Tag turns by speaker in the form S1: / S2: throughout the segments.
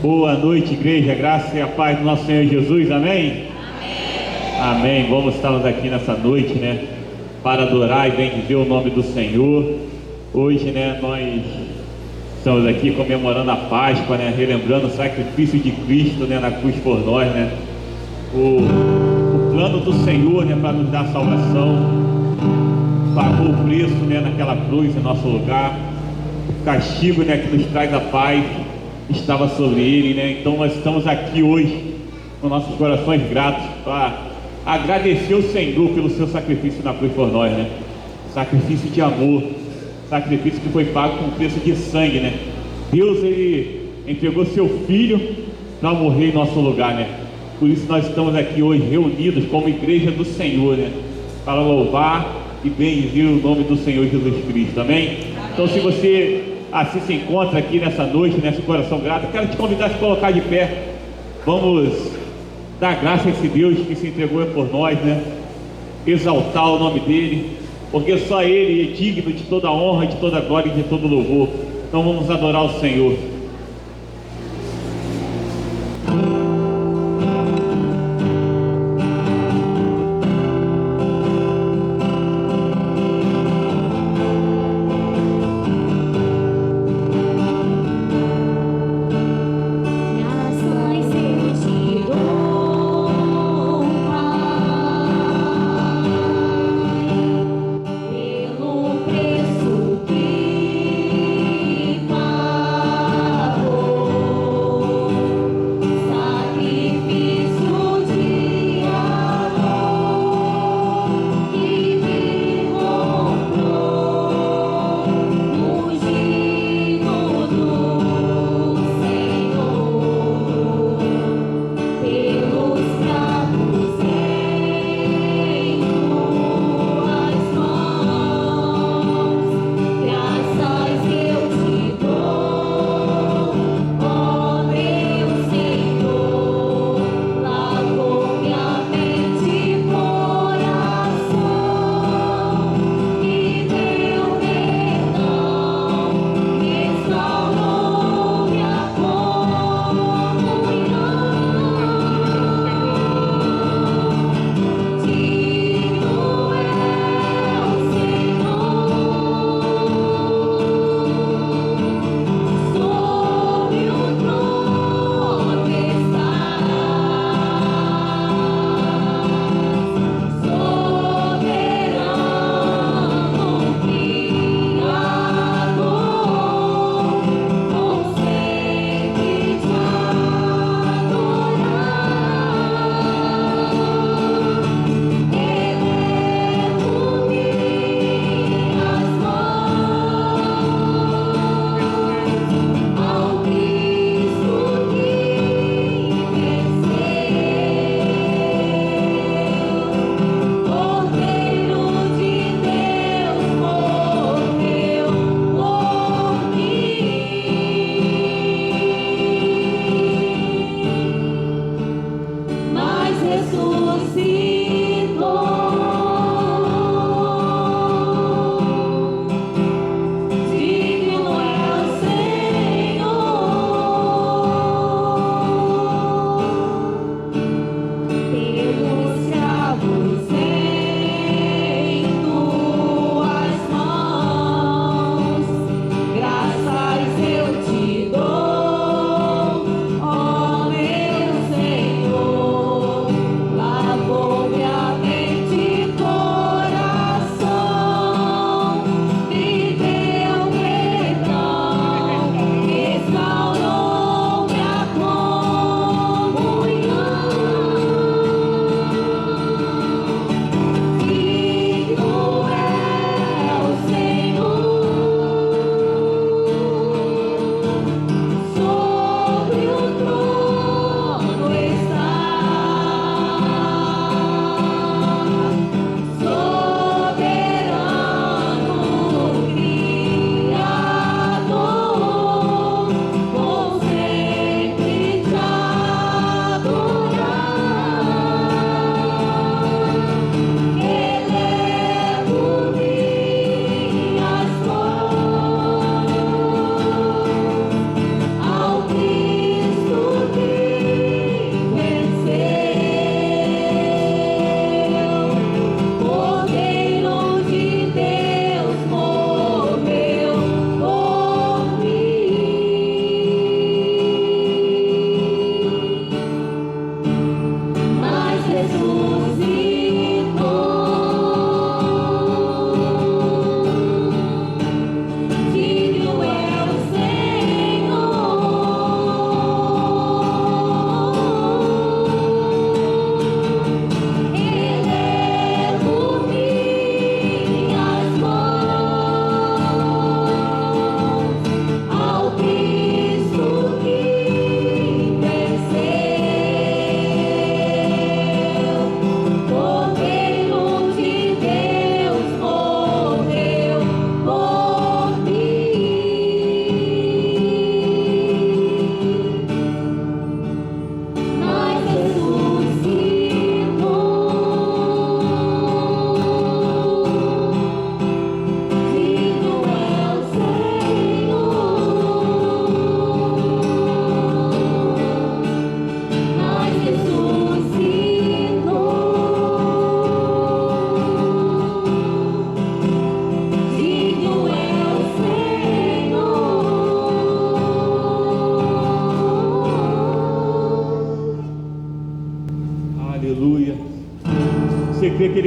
S1: Boa noite, igreja, graça e a paz do nosso Senhor Jesus, amém? Amém. Vamos estarmos aqui nessa noite, né, para adorar e bendizer o nome do Senhor. Hoje, né, nós estamos aqui comemorando a Páscoa, né, relembrando o sacrifício de Cristo, né, na cruz por nós, né, o plano do Senhor, né, para nos dar salvação, pagou o preço, né, naquela cruz em nosso lugar, o castigo, né, que nos traz a paz estava sobre ele, né? Então nós estamos aqui hoje com nossos corações gratos para agradecer o Senhor pelo seu sacrifício na cruz por nós, né? Sacrifício de amor, sacrifício que foi pago com preço de sangue, né? Deus, ele entregou seu filho para morrer em nosso lugar, né? Por isso nós estamos aqui hoje reunidos como igreja do Senhor, né? Para louvar e bendizer o nome do Senhor Jesus Cristo, amém? Então, se você assim se encontra aqui nessa noite, nesse coração grato, quero te convidar a se colocar de pé. Vamos dar graça a esse Deus que se entregou por nós, né? Exaltar o nome dele, porque só ele é digno de toda honra, de toda glória e de todo louvor. Então vamos adorar o Senhor.
S2: Pelo preço que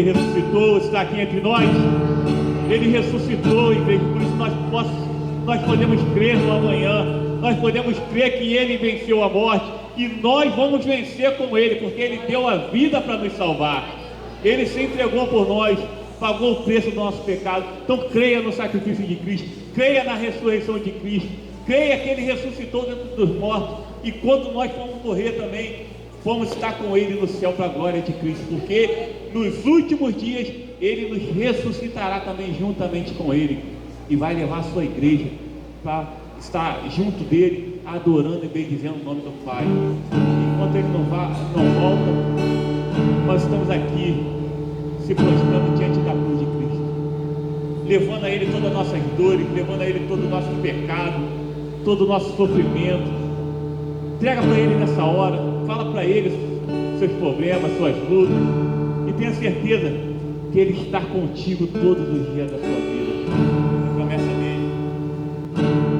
S1: Ele ressuscitou, está aqui entre nós. Ele ressuscitou, e por isso nós podemos crer no amanhã. Nós podemos crer que Ele venceu a morte, e nós vamos vencer com Ele, porque Ele deu a vida para nos salvar. Ele se entregou por nós, pagou o preço do nosso pecado. Então creia no sacrifício de Cristo, creia na ressurreição de Cristo, creia que Ele ressuscitou dentro dos mortos, e quando nós formos morrer também, vamos estar com Ele no céu para a glória de Cristo, porque nos últimos dias Ele nos ressuscitará também juntamente com Ele, e vai levar a sua igreja para estar junto dele, adorando e bendizendo o nome do Pai. Enquanto Ele não volta, nós estamos aqui se prostrando diante da cruz de Cristo, levando a Ele todas as nossas dores, levando a Ele todo o nosso pecado, todo o nosso sofrimento. Entrega para Ele nessa hora, fala para Ele seus problemas, suas lutas, e tenha certeza que Ele está contigo todos os dias da sua vida. A promessa dele.
S2: Conhece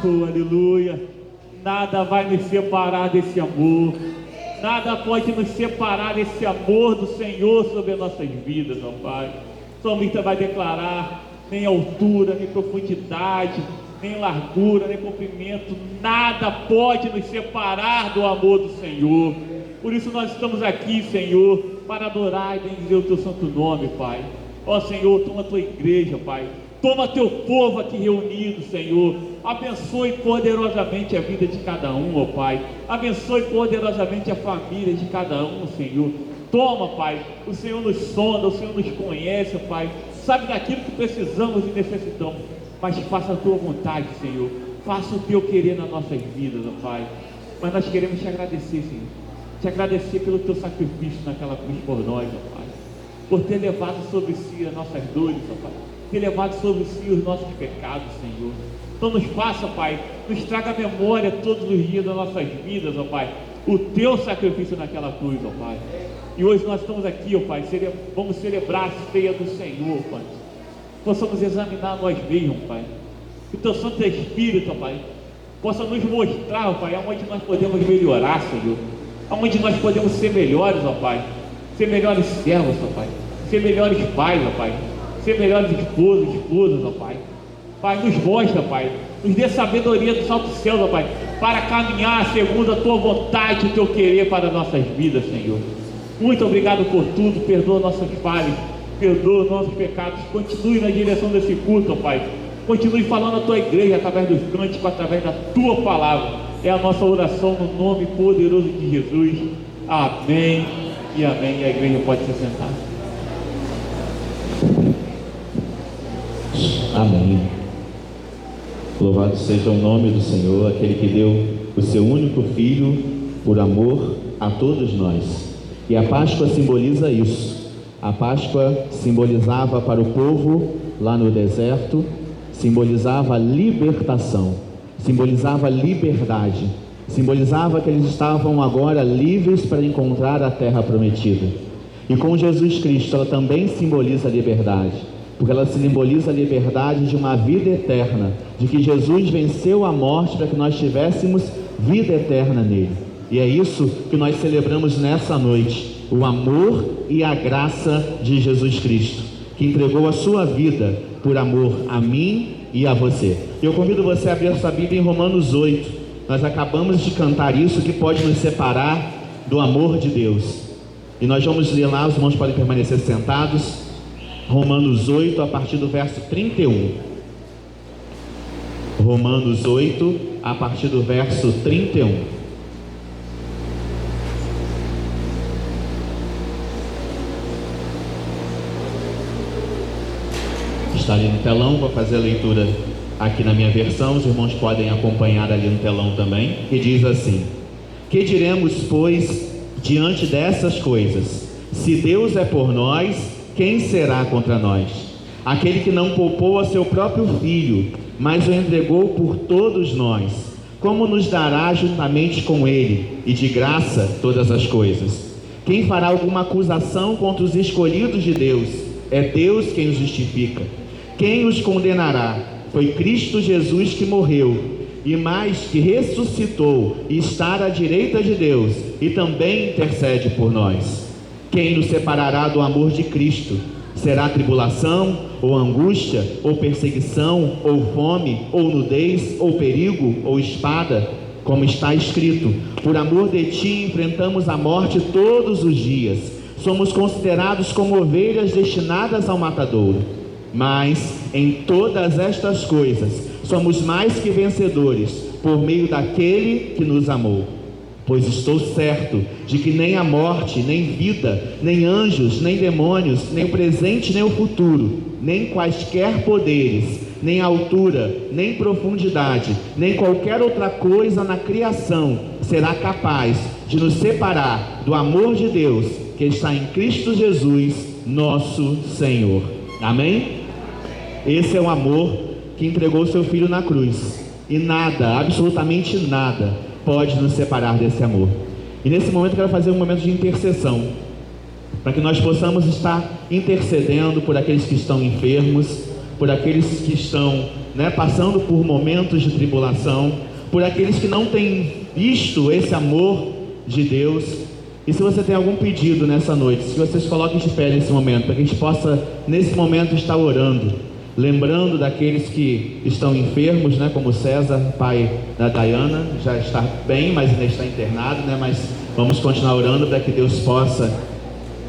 S1: Oh, aleluia. Nada vai nos separar desse amor. Nada pode nos separar desse amor do Senhor sobre as nossas vidas, ó Pai. O salmista vai declarar: nem altura, nem profundidade, nem largura, nem comprimento, nada pode nos separar do amor do Senhor. Por isso nós estamos aqui, Senhor, para adorar e bendizer o Teu santo nome, Pai. Ó Senhor, toma a Tua igreja, Pai. Toma Teu povo aqui reunido, Senhor. Abençoe poderosamente a vida de cada um, ó Pai. Abençoe poderosamente a família de cada um, Senhor. Toma, Pai. O Senhor nos sonda, o Senhor nos conhece, Pai. Sabe daquilo que precisamos e necessitamos. Mas faça a Tua vontade, Senhor. Faça o Teu querer nas nossas vidas, ó Pai. Mas nós queremos Te agradecer, Senhor. Te agradecer pelo Teu sacrifício naquela cruz por nós, ó Pai. Por ter levado sobre si as nossas dores, ó Pai. Ter levado sobre si os nossos pecados, Senhor. Então nos faça, Pai, nos traga a memória todos os dias das nossas vidas, ó Pai, o Teu sacrifício naquela cruz, ó Pai. E hoje nós estamos aqui, ó Pai, vamos celebrar a ceia do Senhor, Pai. Possamos examinar nós mesmos, Pai. Que o Teu Santo Espírito, ó Pai, possa nos mostrar, ó Pai, aonde nós podemos melhorar, Senhor. Aonde nós podemos ser melhores, ó Pai. Ser melhores servos, ó Pai. Ser melhores pais, ó Pai. Ser melhores esposas, ó Pai. Pai, nos mostra, Pai, nos dê sabedoria dos altos céus, ó Pai, para caminhar segundo a Tua vontade e o Teu querer para as nossas vidas, Senhor. Muito obrigado por tudo, perdoa nossas falhas, perdoa nossos pecados, continue na direção desse culto, ó Pai, continue falando a Tua igreja através dos cânticos, através da Tua palavra, é a nossa oração no nome poderoso de Jesus, amém e amém. E a igreja pode se sentar.
S2: Amém. Louvado seja o nome do Senhor, aquele que deu o seu único Filho por amor a todos nós. E a Páscoa simboliza isso. A Páscoa simbolizava para o povo lá no deserto, simbolizava libertação, simbolizava liberdade, simbolizava que eles estavam agora livres para encontrar a terra prometida. E com Jesus Cristo ela também simboliza a liberdade, porque ela simboliza a liberdade de uma vida eterna, de que Jesus venceu a morte para que nós tivéssemos vida eterna nele. E é isso que nós celebramos nessa noite, o amor e a graça de Jesus Cristo, que entregou a sua vida por amor a mim e a você. Eu convido você a abrir a sua Bíblia em Romanos 8. Nós acabamos de cantar isso, que pode nos separar do amor de Deus. E nós vamos ler lá, os irmãos podem permanecer sentados. Romanos 8, a partir do verso 31. Romanos 8, a partir do verso 31. Está ali no telão, vou fazer a leitura aqui na minha versão, os irmãos podem acompanhar ali no telão também, que diz assim: que diremos, pois, diante dessas coisas? Se Deus é por nós, quem será contra nós? Aquele que não poupou a seu próprio Filho, mas o entregou por todos nós, como nos dará juntamente com ele, e de graça, todas as coisas? Quem fará alguma acusação contra os escolhidos de Deus? É Deus quem os justifica. Quem os condenará? Foi Cristo Jesus que morreu, e mais que ressuscitou, e está à direita de Deus, e também intercede por nós. Quem nos separará do amor de Cristo? Será tribulação, ou angústia, ou perseguição, ou fome, ou nudez, ou perigo, ou espada? Como está escrito: por amor de ti enfrentamos a morte todos os dias. Somos considerados como ovelhas destinadas ao matadouro. Mas em todas estas coisas somos mais que vencedores por meio daquele que nos amou. Pois estou certo de que nem a morte, nem vida, nem anjos, nem demônios, nem o presente, nem o futuro, nem quaisquer poderes, nem altura, nem profundidade, nem qualquer outra coisa na criação será capaz de nos separar do amor de Deus que está em Cristo Jesus, nosso Senhor. Amém? Esse é o amor que entregou seu Filho na cruz, e nada, absolutamente nada, pode nos separar desse amor. E nesse momento eu quero fazer um momento de intercessão, para que nós possamos estar intercedendo por aqueles que estão enfermos, por aqueles que estão né, passando por momentos de tribulação, por aqueles que não têm visto esse amor de Deus. E se você tem algum pedido nessa noite, que vocês coloquem de pé nesse momento, para que a gente possa, nesse momento, estar orando, lembrando daqueles que estão enfermos, né, como César, pai da Dayana, já está bem, mas ainda está internado, né, mas vamos continuar orando para que Deus possa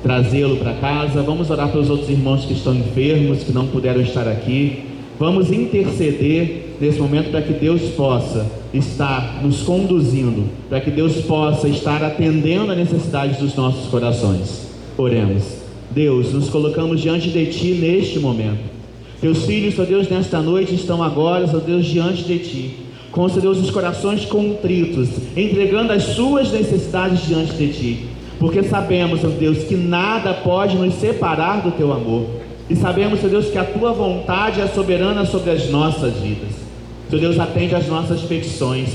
S2: trazê-lo para casa. Vamos orar pelos outros irmãos que estão enfermos, que não puderam estar aqui. Vamos interceder nesse momento para que Deus possa estar nos conduzindo, para que Deus possa estar atendendo a necessidade dos nossos corações. Oremos. Deus, nos colocamos diante de Ti neste momento. Teus filhos, ó Deus, nesta noite estão agora, ó Deus, diante de Ti, com, ó Deus, os corações contritos, entregando as suas necessidades diante de Ti, porque sabemos, ó Deus, que nada pode nos separar do Teu amor, e sabemos, ó Deus, que a Tua vontade é soberana sobre as nossas vidas. Senhor Deus, atende às nossas petições.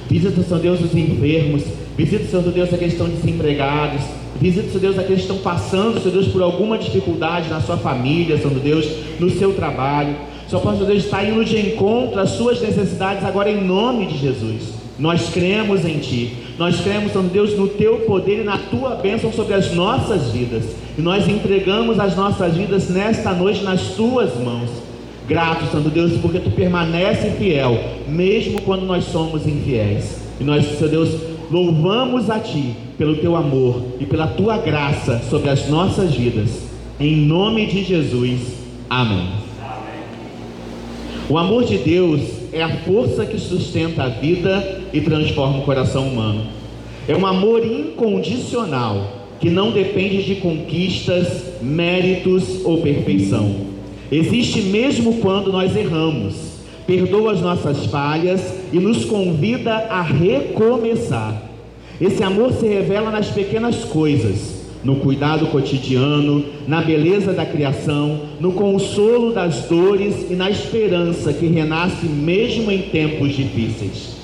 S2: Visita, Senhor Deus, os enfermos. Visita, Senhor Deus, aqueles que estão desempregados. Visita, Senhor Deus, aqueles que estão passando, Senhor Deus, por alguma dificuldade na sua família, Senhor Deus, no seu trabalho. Só pode, Senhor Deus, estar indo de encontro às suas necessidades agora em nome de Jesus. Nós cremos em Ti. Nós cremos, Senhor Deus, no Teu poder e na Tua bênção sobre as nossas vidas. E nós entregamos as nossas vidas nesta noite nas Tuas mãos. Grato, Santo Deus, porque Tu permanece fiel, mesmo quando nós somos infiéis. E nós, Senhor Deus, louvamos a Ti pelo Teu amor e pela Tua graça sobre as nossas vidas. Em nome de Jesus. Amém. O amor de Deus é a força que sustenta a vida e transforma o coração humano. É um amor incondicional, que não depende de conquistas, méritos ou perfeição. Existe mesmo quando nós erramos, perdoa as nossas falhas e nos convida a recomeçar. Esse amor se revela nas pequenas coisas, no cuidado cotidiano, na beleza da criação, no consolo das dores e na esperança que renasce mesmo em tempos difíceis.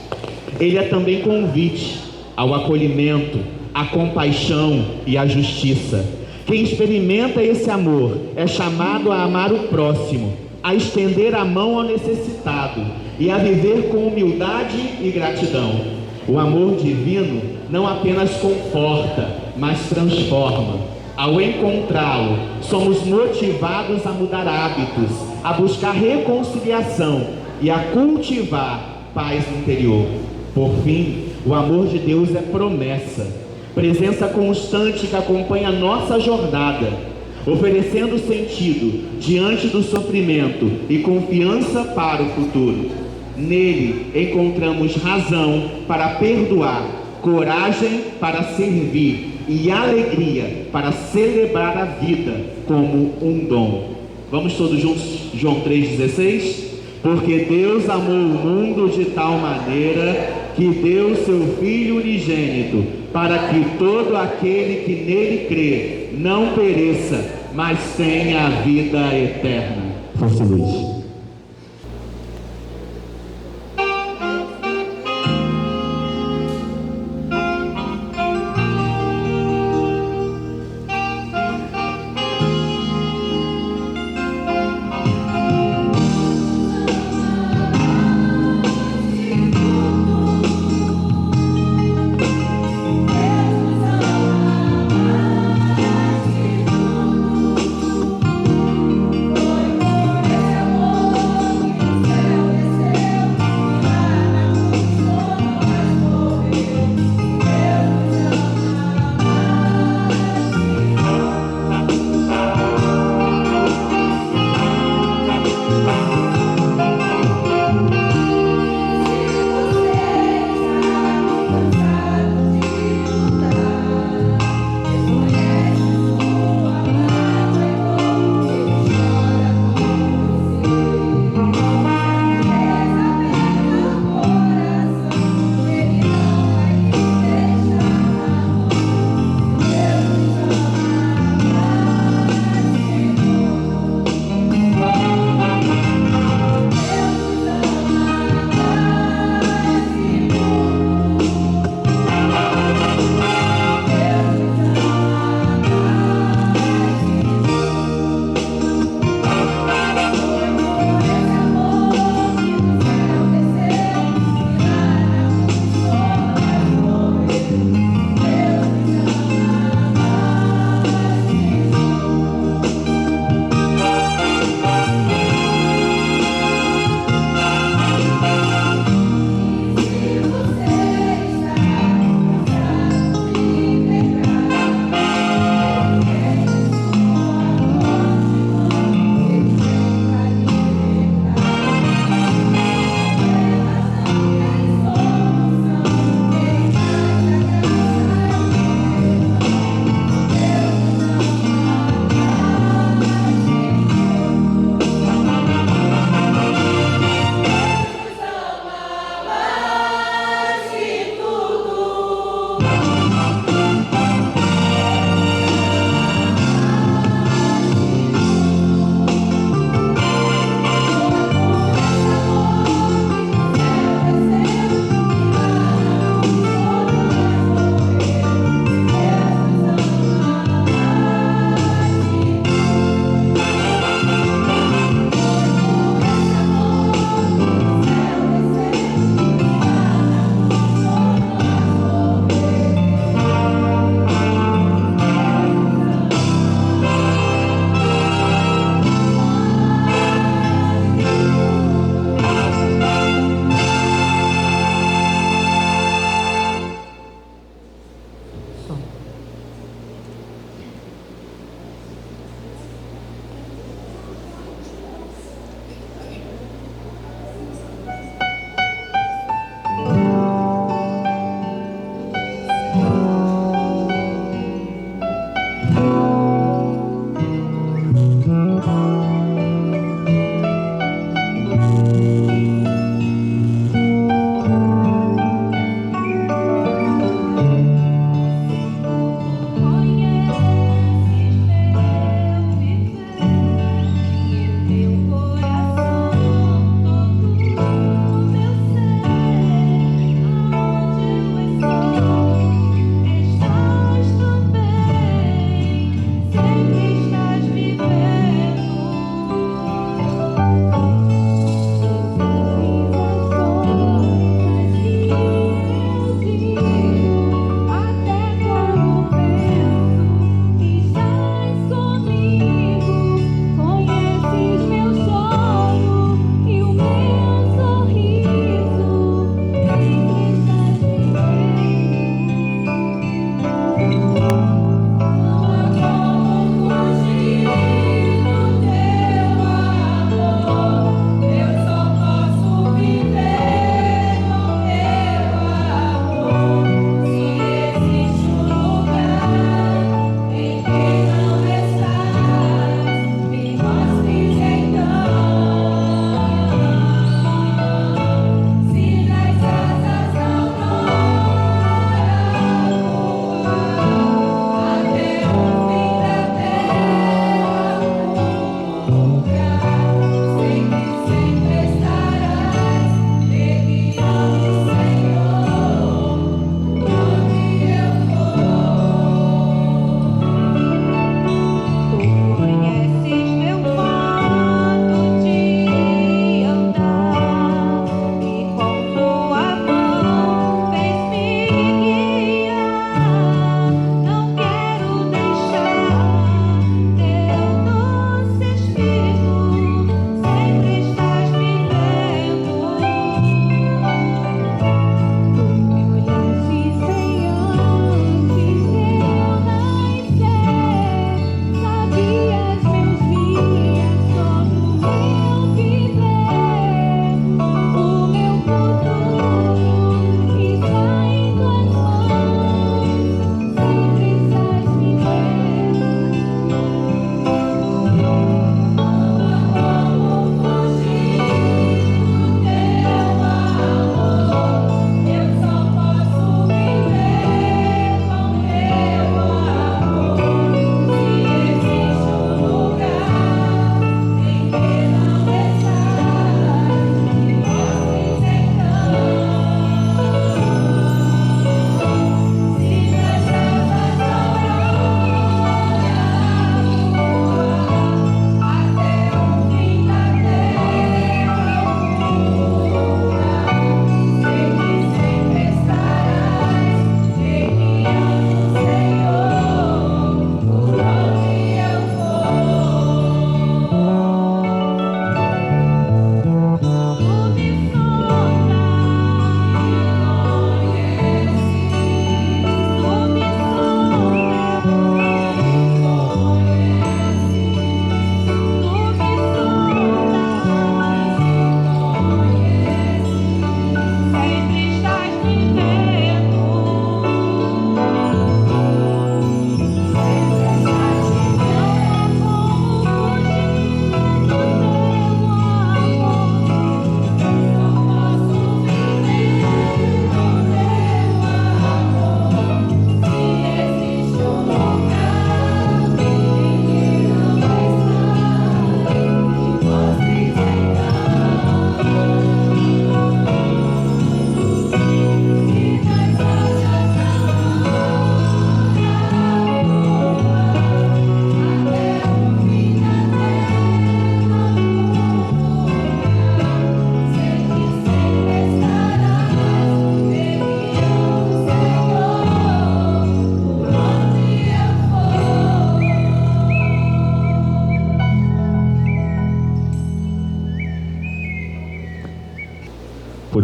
S2: Ele é também convite ao acolhimento, à compaixão e à justiça. Quem experimenta esse amor é chamado a amar o próximo, a estender a mão ao necessitado e a viver com humildade e gratidão. O amor divino não apenas conforta, mas transforma. Ao encontrá-lo, somos motivados a mudar hábitos, a buscar reconciliação e a cultivar paz interior. Por fim, o amor de Deus é promessa, presença constante que acompanha a nossa jornada, oferecendo sentido diante do sofrimento e confiança para o futuro. Nele encontramos razão para perdoar, coragem para servir e alegria para celebrar a vida como um dom. Vamos todos juntos, João 3,16? Porque Deus amou o mundo de tal maneira que deu seu Filho unigênito, para que todo aquele que nele crê não pereça, mas tenha a vida eterna. Força e luz.
S3: Amor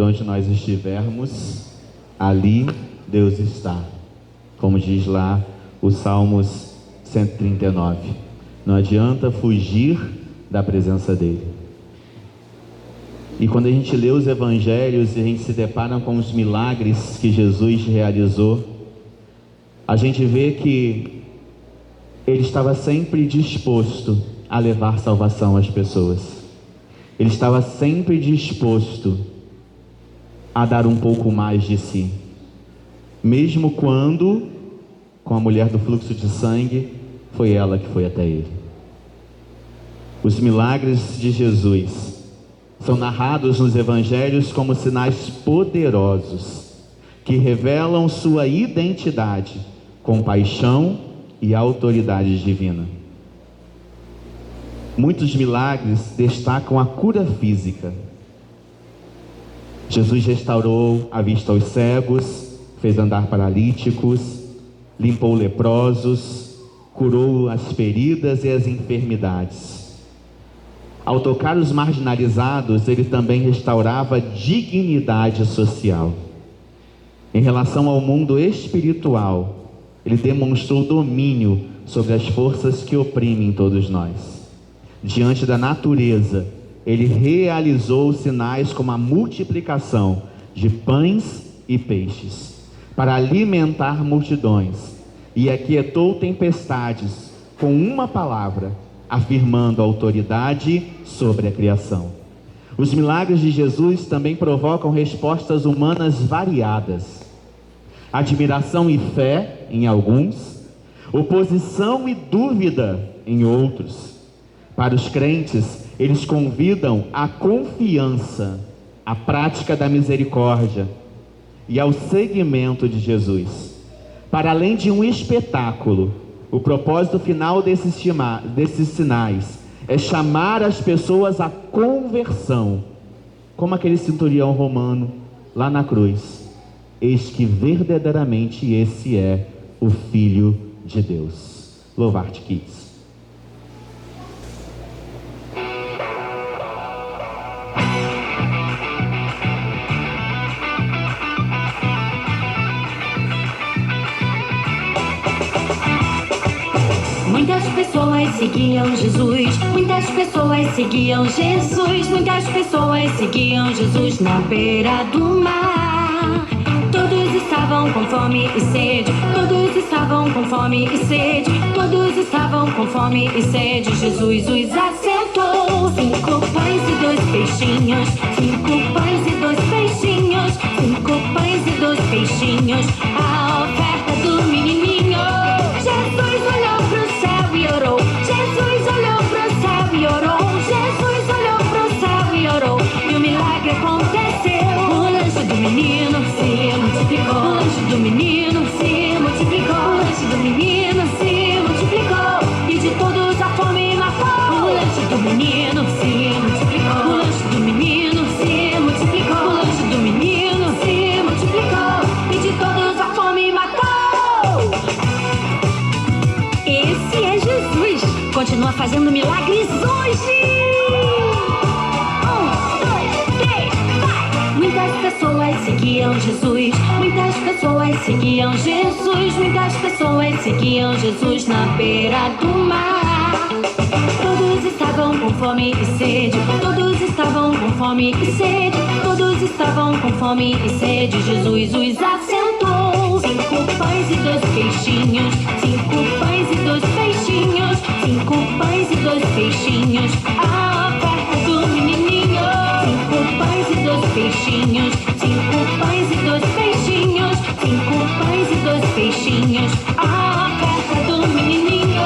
S2: por onde nós estivermos, ali Deus está. Como diz lá o Salmos 139. Não adianta fugir da presença dele. E quando a gente lê os evangelhos e a gente se depara com os milagres que Jesus realizou, a gente vê que ele estava sempre disposto a levar salvação às pessoas. Ele estava sempre disposto a dar um pouco mais de si. Mesmo quando, com a mulher do fluxo de sangue, foi ela que foi até ele. Os milagres de Jesus são narrados nos evangelhos como sinais poderosos que revelam sua identidade, compaixão e autoridade divina. Muitos milagres destacam a cura física. Jesus restaurou a vista aos cegos, fez andar paralíticos, limpou leprosos, curou as feridas e as enfermidades. Ao tocar os marginalizados, ele também restaurava a dignidade social. Em relação ao mundo espiritual, ele demonstrou domínio sobre as forças que oprimem todos nós. Diante da natureza, ele realizou sinais como a multiplicação de pães e peixes, para alimentar multidões, e aquietou tempestades com uma palavra, afirmando autoridade sobre a criação. Os milagres de Jesus também provocam respostas humanas variadas. Admiração e fé em alguns, oposição e dúvida em outros. Para os crentes, eles convidam à confiança, à prática da misericórdia e ao seguimento de Jesus. Para além de um espetáculo, o propósito final desses sinais é chamar as pessoas à conversão, como aquele centurião romano lá na cruz. Eis que verdadeiramente esse é o Filho de Deus. Louvarte, Kids.
S3: Muitas pessoas seguiam Jesus, muitas pessoas seguiam Jesus, muitas pessoas seguiam Jesus na beira do mar. Todos estavam com fome e sede, todos estavam com fome e sede, todos estavam com fome e sede. Jesus os assentou. 5 pães e 2 peixinhos, 5 pães e 2 peixinhos, 5 pães e 2 peixinhos, a oferta do menininho. Jesus olhou pro céu e orou, Jesus olhou pro céu e orou, Jesus olhou pro céu e orou, e o milagre aconteceu. O lanche do menino se multiplicou, o lanche do menino se multiplicou, o lanche do menino se multiplicou, e de todos a fome matou. O lanche do menino se multiplicou, o lanche do menino se multiplicou, o lanche do menino se multiplicou, e de todos a fome matou. Esse é Jesus, continua fazendo milagres hoje. 1, 2, 3, vai! Muitas pessoas seguiam Jesus, muitas pessoas seguiam Jesus, muitas pessoas seguiam Jesus na beira do mar. Todos estavam com fome e sede, todos estavam com fome e sede, todos estavam com fome e sede. Jesus os assentou. 5 pães e 2 peixinhos, 5 pães e 2 peixinhos, 5 pães e 2 peixinhos, a oferta do menininho. 5 pães e 2 peixinhos, 5 pães e 2 peixinhos, 5 pães e 2 peixinhos, a oferta do menininho.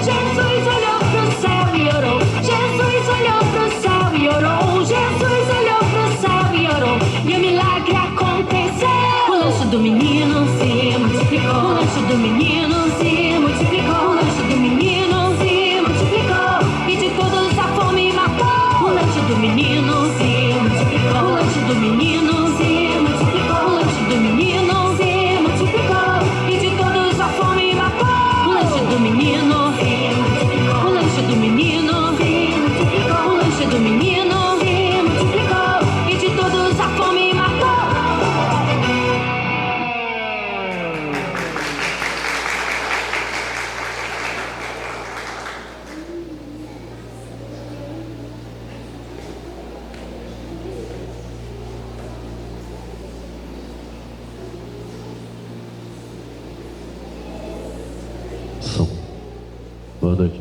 S3: Jesus olhou pro céu e orou, Jesus olhou pro céu e orou, Jesus olhou pro céu e orou, e o milagre aconteceu. O lanche do menino se multiplicou, o lanche do menino se multiplicou, o lanche do menino se multiplicou, e de todos a fome matou. O lanche do menino se multiplicou, o lanche do menino se multiplicou, o lanche do menino se multiplicou, e de todos a fome matou. O lanche do menino se multiplicou, o lanche do menino se multiplicou, o lanche do menino se multiplicou, e de todos a fome matou.
S2: Boa noite.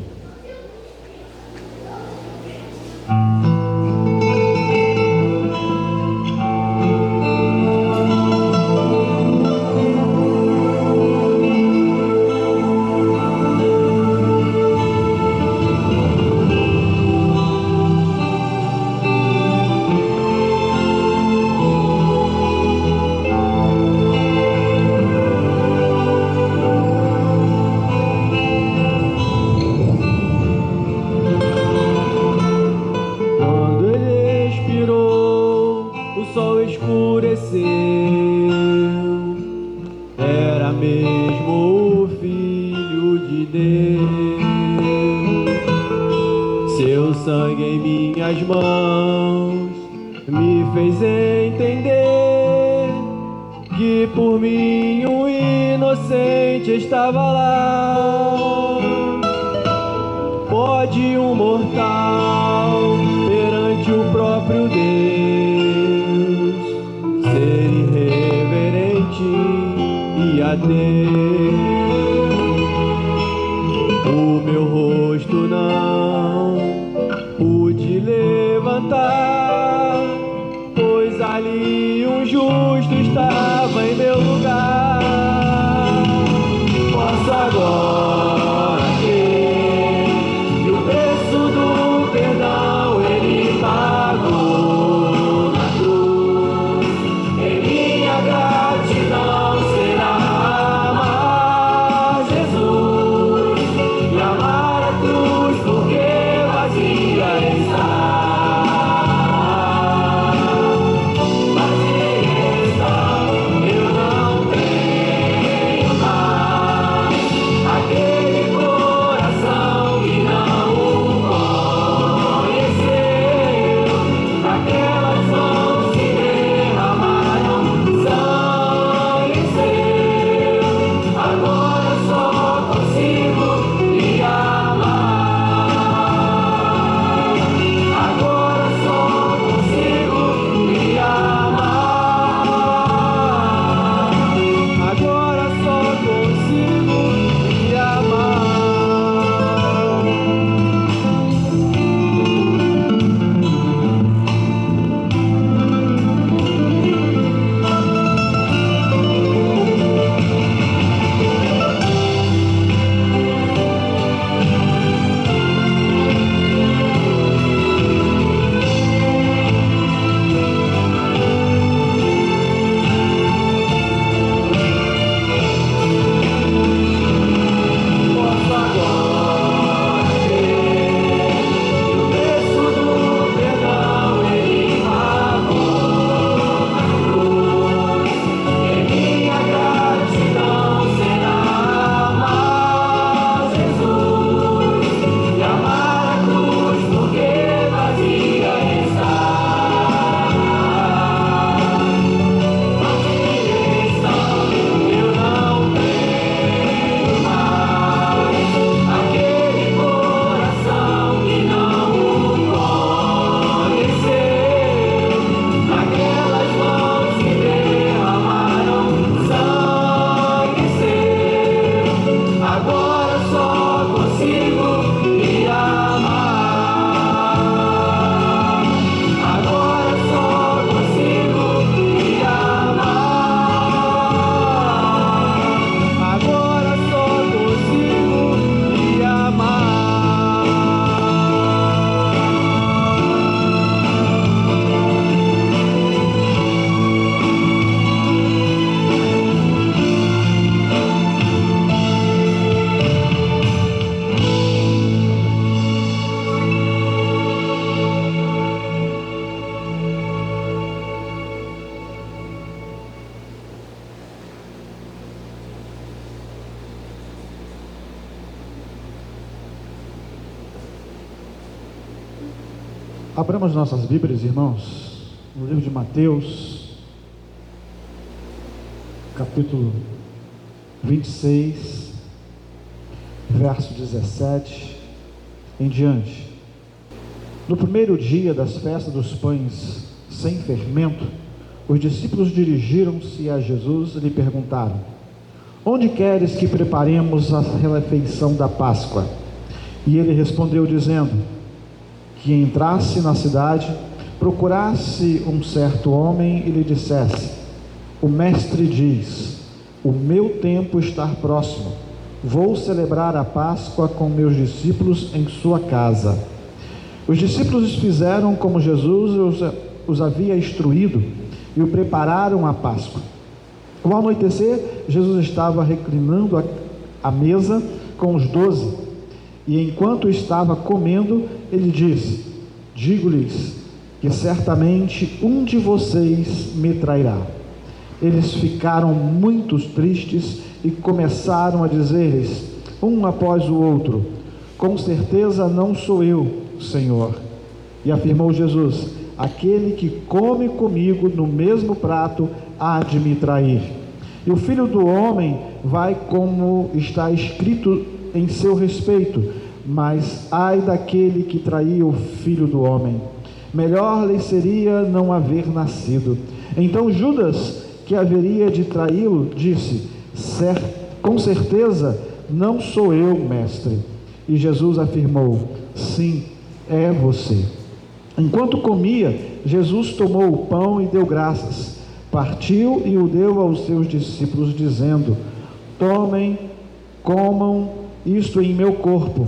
S4: Estava lá. Pode um mortal perante o próprio Deus ser irreverente e ateu? O meu rosto não pude levantar, pois ali um justo estava em meu lugar. Agora que o preço do perdão Ele pagou na cruz, em minha gratidão será amar Jesus e amar a cruz porque vazia está.
S5: Abramos nossas Bíblias, irmãos, no livro de Mateus, capítulo 26, verso 17 em diante. No primeiro dia das festas dos pães sem fermento, os discípulos dirigiram-se a Jesus e lhe perguntaram: onde queres que preparemos a refeição da Páscoa? E ele respondeu dizendo que entrasse na cidade, procurasse um certo homem e lhe dissesse: o mestre diz, o meu tempo está próximo, vou celebrar a Páscoa com meus discípulos em sua casa. Os discípulos fizeram como Jesus os havia instruído e o prepararam a Páscoa. Ao anoitecer, Jesus estava reclinando à mesa com os 12, e enquanto estava comendo, ele disse: digo-lhes que certamente um de vocês me trairá. Eles ficaram muito tristes e começaram a dizer-lhes, um após o outro: com certeza não sou eu, Senhor. E afirmou Jesus: aquele que come comigo no mesmo prato há de me trair. E o Filho do Homem vai como está escrito em seu respeito, mas ai daquele que trair o Filho do Homem. Melhor lhe seria não haver nascido. Então Judas, que haveria de traí-lo, disse: com certeza não sou eu, mestre. E Jesus afirmou: sim, é você. Enquanto comia, Jesus tomou o pão e deu graças, partiu e o deu aos seus discípulos, dizendo: tomem, comam, isto em meu corpo.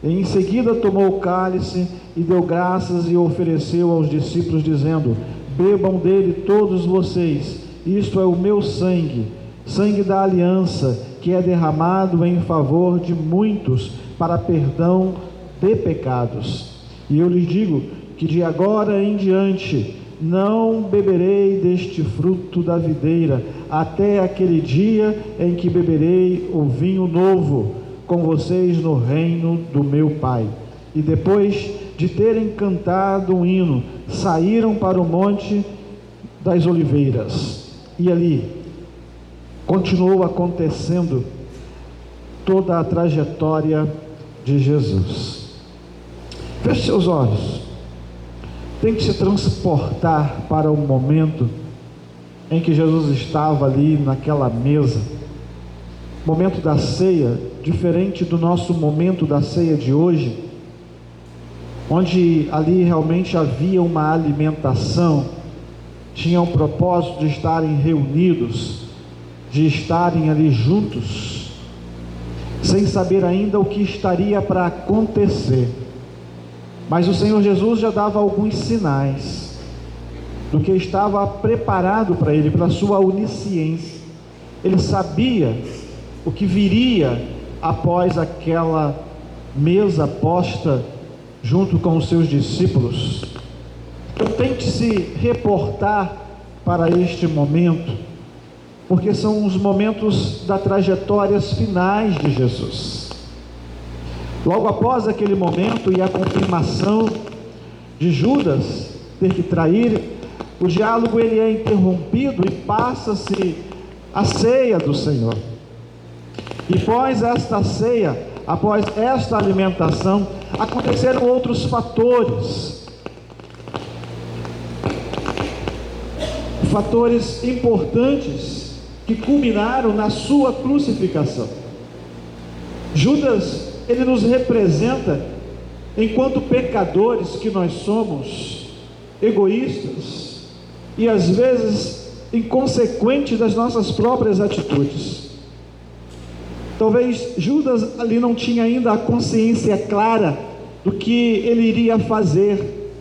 S5: E em seguida tomou o cálice e deu graças e ofereceu aos discípulos, dizendo: bebam dele todos vocês, isto é o meu sangue, sangue da aliança, que é derramado em favor de muitos para perdão de pecados. E eu lhes digo que de agora em diante não beberei deste fruto da videira, até aquele dia em que beberei o vinho novo com vocês no reino do meu Pai. E depois de terem cantado um hino, saíram para o Monte das Oliveiras. E ali continuou acontecendo toda a trajetória de Jesus. Feche seus olhos. Tem que se transportar para o momento em que Jesus estava ali naquela mesa. Momento da ceia, diferente do nosso momento da ceia de hoje, onde ali realmente havia uma alimentação, tinha o propósito de estarem reunidos, de estarem ali juntos, sem saber ainda o que estaria para acontecer. Mas o Senhor Jesus já dava alguns sinais do que estava preparado para ele, pela sua onisciência. Ele sabia o que viria após aquela mesa posta junto com os seus discípulos. Então tente se reportar para este momento, porque são os momentos das trajetórias finais de Jesus. Logo após aquele momento e a confirmação de Judas ter que trair, o diálogo ele é interrompido e passa-se a ceia do Senhor. E após esta ceia, após esta alimentação, aconteceram outros fatores importantes que culminaram na sua crucificação. Judas, ele nos representa enquanto pecadores que nós somos, egoístas e às vezes inconsequentes das nossas próprias atitudes. Talvez Judas ali não tinha ainda a consciência clara do que ele iria fazer.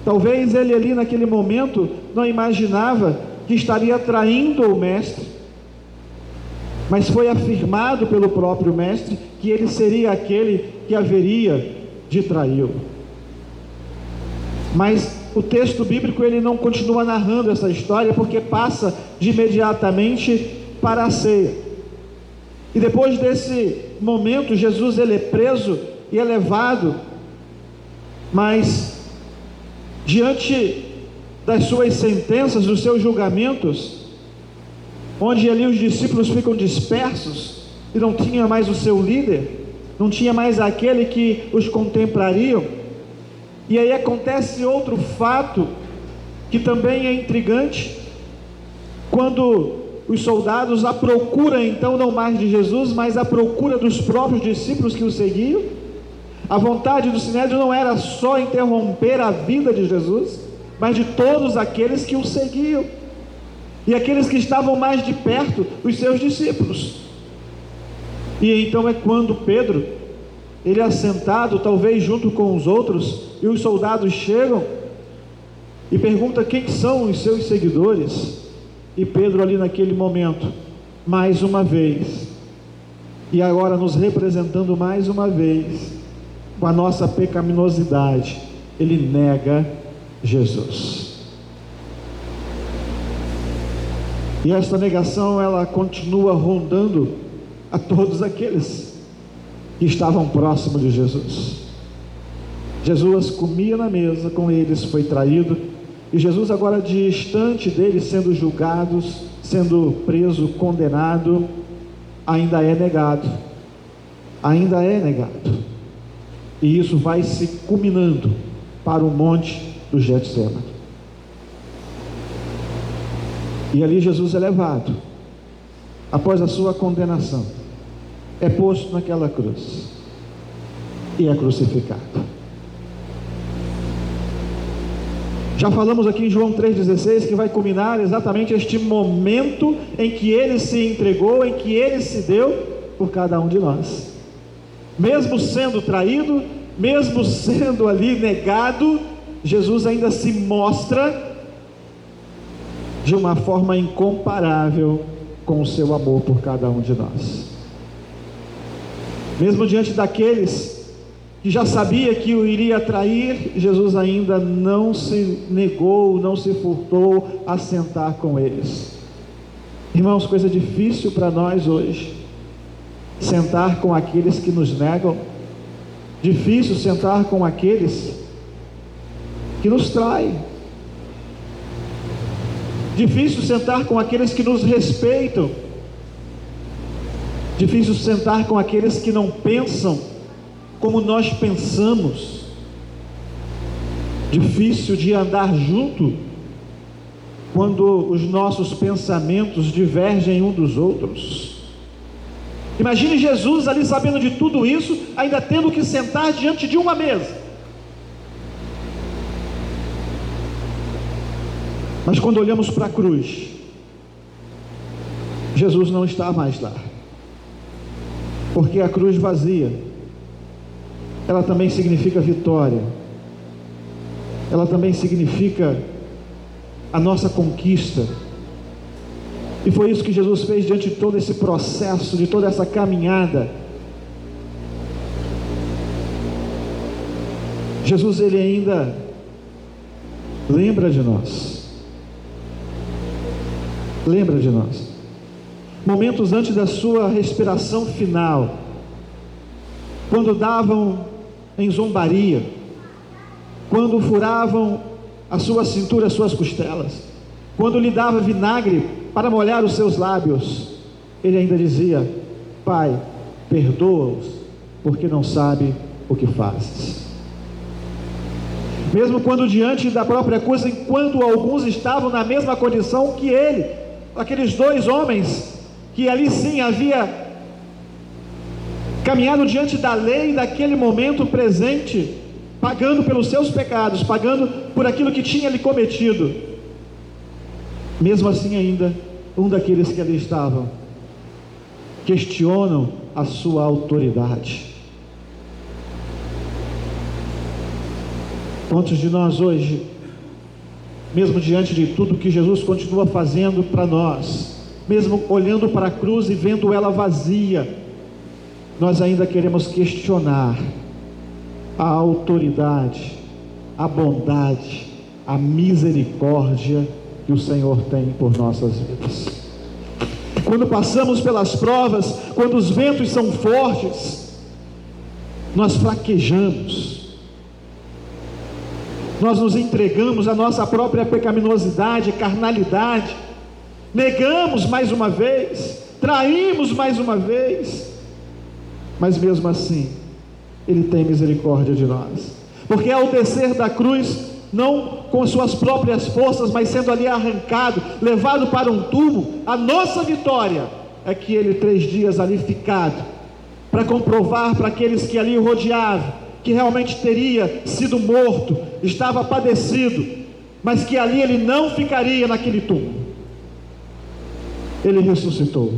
S5: Talvez ele ali naquele momento não imaginava que estaria traindo o mestre, mas foi afirmado pelo próprio mestre que ele seria aquele que haveria de traí-lo. Mas o texto bíblico ele não continua narrando essa história, porque passa de imediatamente para a ceia. E depois desse momento, Jesus ele é preso e é levado, mas diante das suas sentenças, dos seus julgamentos, onde ali os discípulos ficam dispersos e não tinha mais o seu líder, não tinha mais aquele que os contemplariam. E aí acontece outro fato que também é intrigante, quando os soldados à procura então não mais de Jesus, mas à procura dos próprios discípulos que o seguiam, A vontade do Sinédrio não era só interromper a vida de Jesus, mas de todos aqueles que o seguiam, e aqueles que estavam mais de perto, os seus discípulos. E então é quando Pedro, ele assentado, talvez junto com os outros, e os soldados chegam e pergunta quem são os seus seguidores. E Pedro ali naquele momento, mais uma vez, e agora nos representando mais uma vez, com a nossa pecaminosidade, ele nega Jesus. E esta negação, ela continua rondando a todos aqueles que estavam próximos de Jesus. Jesus comia na mesa com eles, foi traído, e Jesus agora distante deles, sendo julgado, sendo preso, condenado, ainda é negado, e isso vai se culminando para o monte do Getsemane. E ali Jesus é levado, após a sua condenação, é posto naquela cruz e é crucificado. Já falamos aqui em João 3,16 que vai culminar exatamente este momento em que ele se entregou, em que ele se deu por cada um de nós. Mesmo sendo traído, mesmo sendo ali negado, Jesus ainda se mostra de uma forma incomparável com o seu amor por cada um de nós. Mesmo diante daqueles que já sabia que o iria trair, Jesus ainda não se negou, não se furtou a sentar com eles. Irmãos, coisa difícil para nós hoje, sentar com aqueles que nos negam, difícil sentar com aqueles que nos traem, difícil sentar com aqueles que nos respeitam, difícil sentar com aqueles que não pensam como nós pensamos, difícil de andar junto quando os nossos pensamentos divergem um dos outros. Imagine Jesus ali sabendo de tudo isso, ainda tendo que sentar diante de uma mesa. Mas quando olhamos para a cruz, Jesus não está mais lá, porque a cruz vazia, ela também significa vitória, ela também significa a nossa conquista, e foi isso que Jesus fez diante de todo esse processo, de toda essa caminhada. Jesus, ele ainda lembra de nós, momentos antes da sua respiração final, quando davam em zombaria, quando furavam a sua cintura, as suas costelas, quando lhe dava vinagre para molhar os seus lábios, ele ainda dizia: Pai, perdoa-os, porque não sabe o que fazes. Mesmo quando diante da própria cruz, enquanto alguns estavam na mesma condição que ele, aqueles dois homens que ali sim havia caminhado diante da lei daquele momento presente, pagando pelos seus pecados, pagando por aquilo que tinha lhe cometido, mesmo assim ainda um daqueles que ali estavam questionam a sua autoridade. Quantos de nós hoje, mesmo diante de tudo que Jesus continua fazendo para nós, mesmo olhando para a cruz e vendo ela vazia, nós ainda queremos questionar a autoridade, a bondade, a misericórdia que o Senhor tem por nossas vidas? Quando passamos pelas provas, quando os ventos são fortes, nós fraquejamos, nós nos entregamos à nossa própria pecaminosidade, carnalidade, negamos mais uma vez, traímos mais uma vez, mas mesmo assim Ele tem misericórdia de nós, porque ao descer da cruz, não com suas próprias forças, mas sendo ali arrancado, levado para um túmulo, a nossa vitória é que Ele 3 dias ali ficado, para comprovar para aqueles que ali o rodeavam, que realmente teria sido morto, estava padecido, mas que ali ele não ficaria naquele túmulo. Ele ressuscitou,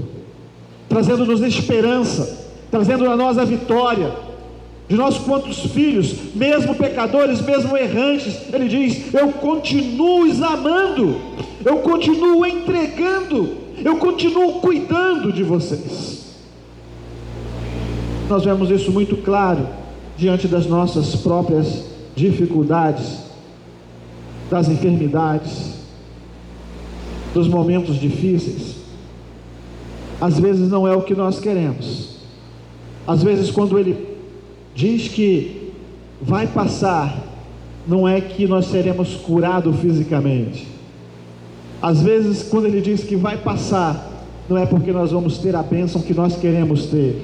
S5: trazendo-nos esperança, trazendo a nós a vitória, de nós quantos filhos, mesmo pecadores, mesmo errantes. Ele diz: eu continuo os amando, eu continuo entregando, eu continuo cuidando de vocês. Nós vemos isso muito claro diante das nossas próprias dificuldades, das enfermidades, dos momentos difíceis. Às vezes não é o que nós queremos. Às vezes, quando Ele diz que vai passar, não é que nós seremos curados fisicamente. Às vezes, quando Ele diz que vai passar, não é porque nós vamos ter a bênção que nós queremos ter,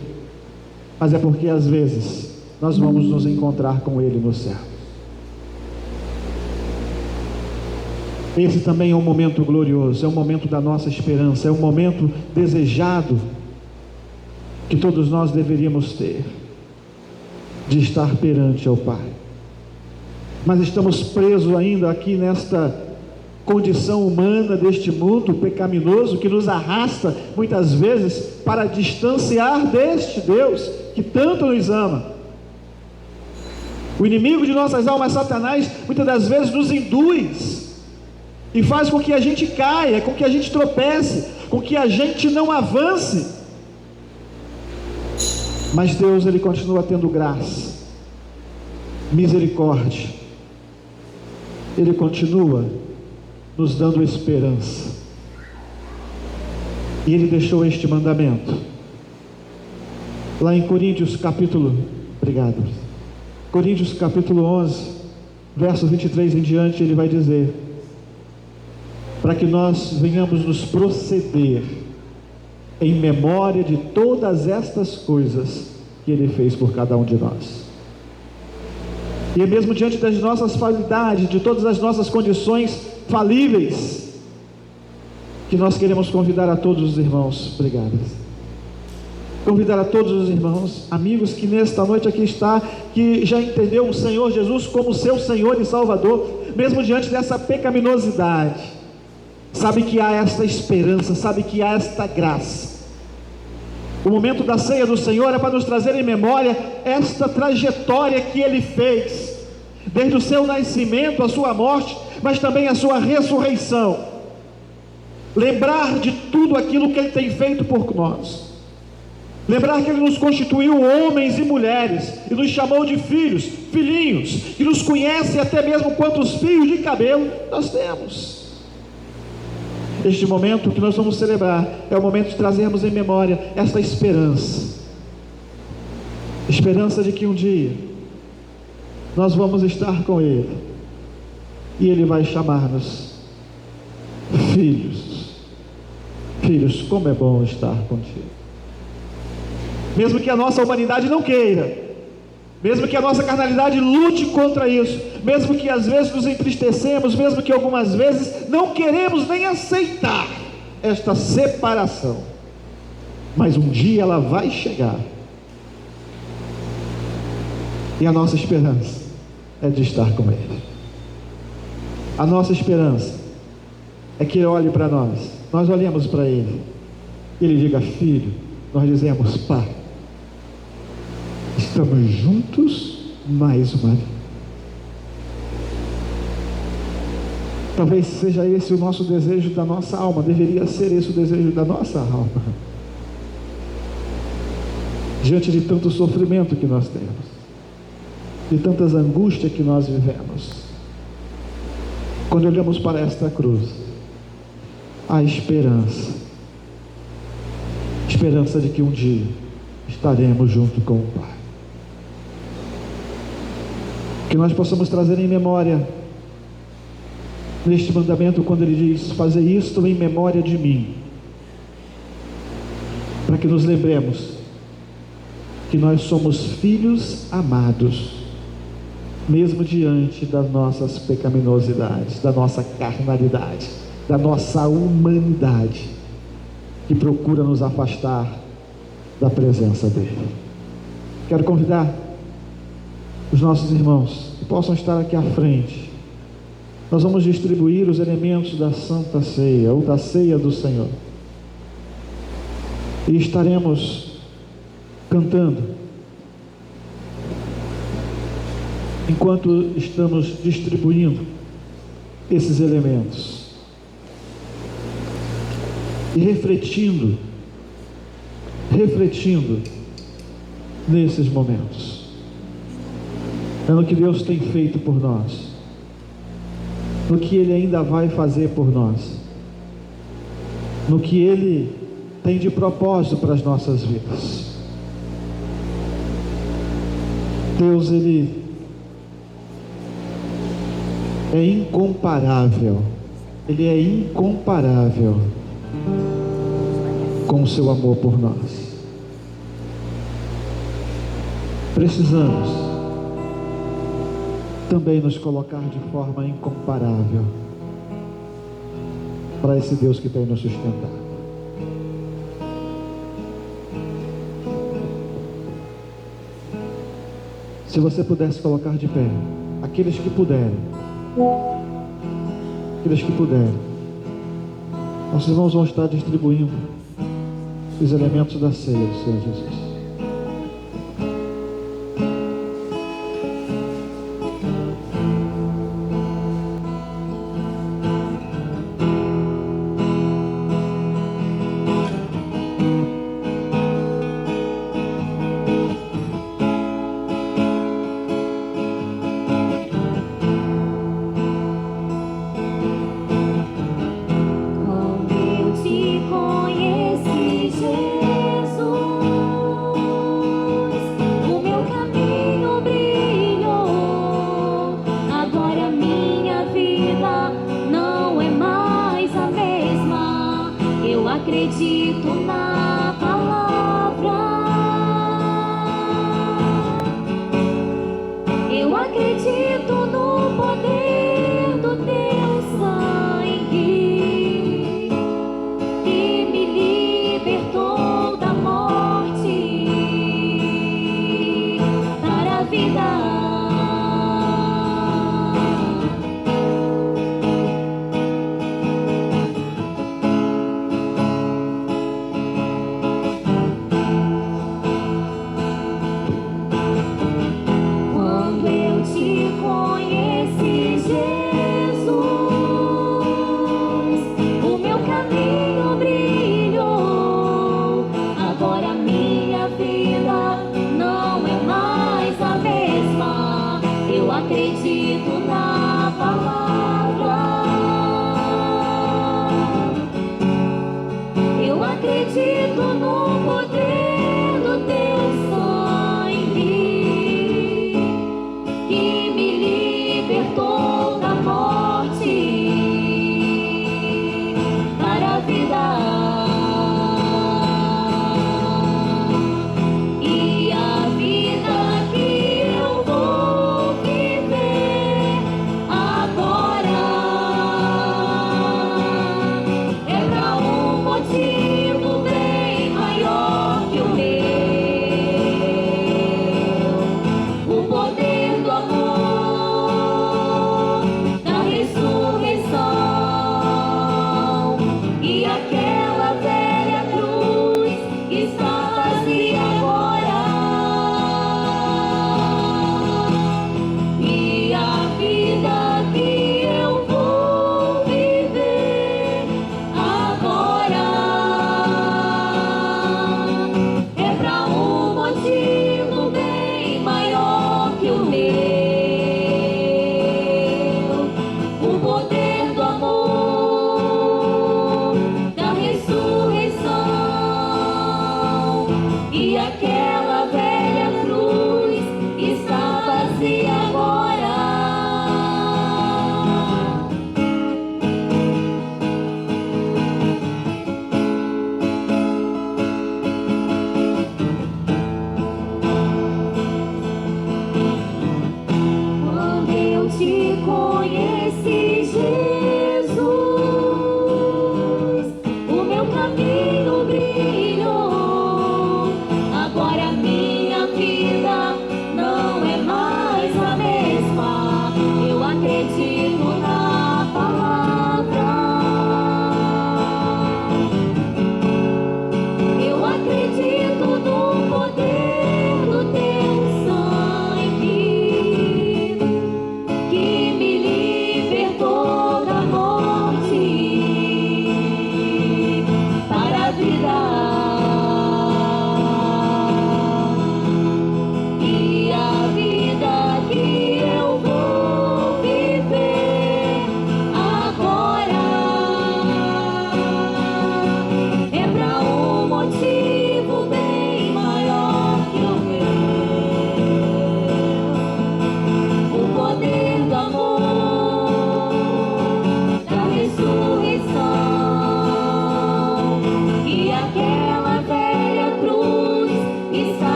S5: mas é porque às vezes nós vamos nos encontrar com Ele no céu. Esse também é um momento glorioso, é um momento da nossa esperança, é um momento desejado que todos nós deveríamos ter, de estar perante ao Pai. Mas estamos presos ainda aqui nesta condição humana deste mundo pecaminoso, que nos arrasta muitas vezes para distanciar deste Deus que tanto nos ama. O inimigo de nossas almas, Satanás, muitas das vezes nos induz e faz com que a gente caia, com que a gente tropece, com que a gente não avance. Mas Deus, Ele continua tendo graça, misericórdia. Ele continua nos dando esperança. E Ele deixou este mandamento lá em Coríntios capítulo 11, verso 23 em diante. Ele vai dizer: para que nós venhamos nos proceder em memória de todas estas coisas que Ele fez por cada um de nós. E é mesmo diante das nossas falidades, de todas as nossas condições falíveis, que nós queremos convidar a todos os irmãos, convidar a todos os irmãos, amigos que nesta noite aqui está, que já entendeu o Senhor Jesus como seu Senhor e Salvador, mesmo diante dessa pecaminosidade, sabe que há esta esperança, sabe que há esta graça. O momento da ceia do Senhor é para nos trazer em memória esta trajetória que Ele fez, desde o seu nascimento, a sua morte, mas também a sua ressurreição. Lembrar de tudo aquilo que Ele tem feito por nós. Lembrar que Ele nos constituiu homens e mulheres, e nos chamou de filhos, filhinhos, que nos conhece até mesmo quantos fios de cabelo nós temos. Este momento que nós vamos celebrar é o momento de trazermos em memória esta esperança de que um dia nós vamos estar com Ele e Ele vai chamar-nos filhos. Filhos, como é bom estar contigo. Mesmo que a nossa humanidade não queira, mesmo que a nossa carnalidade lute contra isso, mesmo que às vezes nos entristecemos, mesmo que algumas vezes não queremos nem aceitar esta separação, mas um dia ela vai chegar, e a nossa esperança é de estar com Ele. A nossa esperança é que Ele olhe para nós olhemos para Ele, e Ele diga: filho. Nós dizemos: Pai, estamos juntos mais uma vez. Talvez seja esse o nosso desejo da nossa alma, deveria ser esse o desejo da nossa alma, diante de tanto sofrimento que nós temos, de tantas angústias que nós vivemos. Quando olhamos para esta cruz, há esperança de que um dia estaremos junto com o Pai. Que nós possamos trazer em memória neste mandamento, quando Ele diz: fazer isto em memória de mim, para que nos lembremos que nós somos filhos amados, mesmo diante das nossas pecaminosidades, da nossa carnalidade, da nossa humanidade, que procura nos afastar da presença dEle. Quero convidar os nossos irmãos que possam estar aqui à frente. Nós vamos distribuir os elementos da Santa Ceia, ou da Ceia do Senhor. E estaremos cantando enquanto estamos distribuindo esses elementos e refletindo nesses momentos, no que Deus tem feito por nós, no que Ele ainda vai fazer por nós, no que Ele tem de propósito para as nossas vidas. Deus, Ele é incomparável, Ele é incomparável com o seu amor por nós. Precisamos também nos colocar de forma incomparável para esse Deus que tem nos sustentado. Se você pudesse colocar de pé, aqueles que puderem, nossos irmãos vão estar distribuindo os elementos da ceia do Senhor Jesus.
S3: Acredito na palavra, eu acredito no poder do teu sangue, que me libertou da morte para a vida. Agora minha vida não é mais a mesma.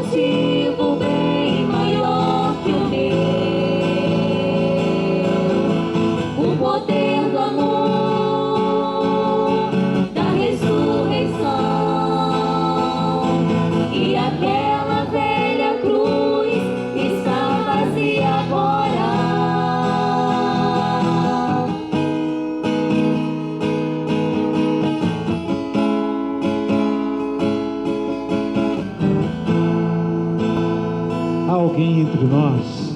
S3: motivo bem maior que o meu. O poder do amor, da ressurreição, e aquela velha cruz está vazia agora.
S5: Há alguém entre nós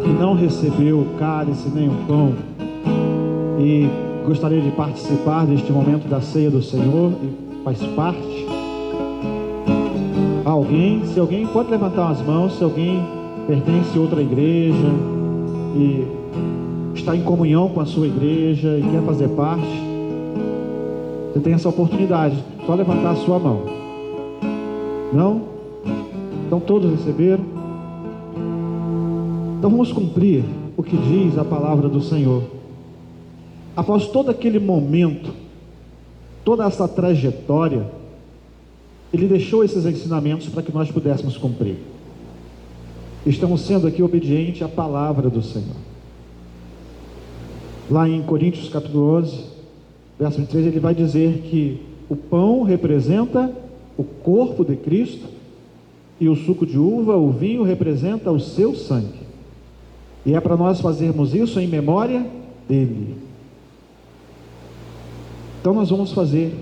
S5: que não recebeu o cálice nem o pão e gostaria de participar deste momento da ceia do Senhor e faz parte? Há alguém? Se alguém, pode levantar as mãos. Se alguém pertence a outra igreja e está em comunhão com a sua igreja e quer fazer parte, você tem essa oportunidade, só levantar a sua mão. Não? Então todos receberam? Então vamos cumprir o que diz a palavra do Senhor. Após todo aquele momento, toda essa trajetória, Ele deixou esses ensinamentos para que nós pudéssemos cumprir. Estamos sendo aqui obedientes à palavra do Senhor. Lá em Coríntios capítulo 11, verso 23, ele vai dizer que o pão representa o corpo de Cristo e o suco de uva, o vinho, representa o seu sangue. E é para nós fazermos isso em memória dele. Então nós vamos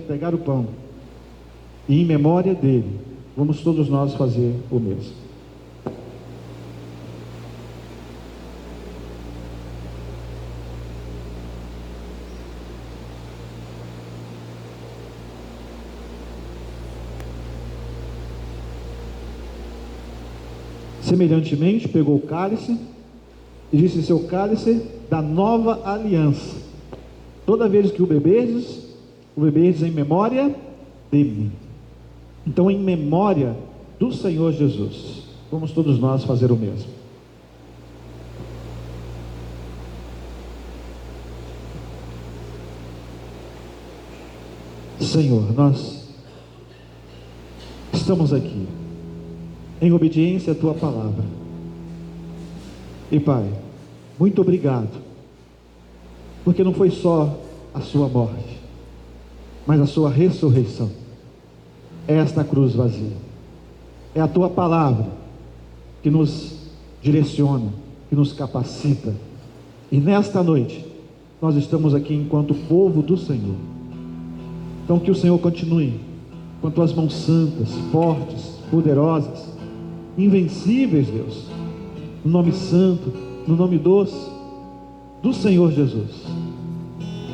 S5: pegar o pão e em memória dele, vamos todos nós fazer o mesmo. Semelhantemente, pegou o cálice e disse: seu cálice da nova aliança. Toda vez que o beberdes em memória de mim. Então, em memória do Senhor Jesus, vamos todos nós fazer o mesmo. Senhor, nós estamos aqui em obediência à tua palavra. E Pai, muito obrigado, porque não foi só a sua morte, mas a sua ressurreição. É esta cruz vazia, é a tua palavra que nos direciona, que nos capacita. E nesta noite nós estamos aqui enquanto povo do Senhor. Então que o Senhor continue com as tuas mãos santas, fortes, poderosas, invencíveis, Deus, no nome santo, no nome doce do Senhor Jesus.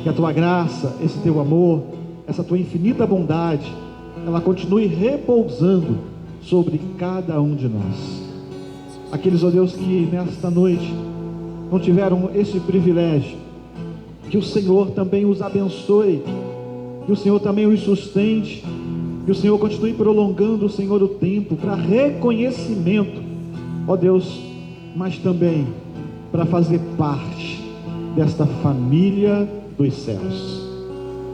S5: Que a tua graça, esse teu amor, essa tua infinita bondade, ela continue repousando sobre cada um de nós. Aqueles, ó Deus, que nesta noite não tiveram esse privilégio, que o Senhor também os abençoe, que o Senhor também os sustente, que o Senhor continue prolongando, Senhor, o tempo para reconhecimento, ó Deus, mas também para fazer parte desta família dos céus.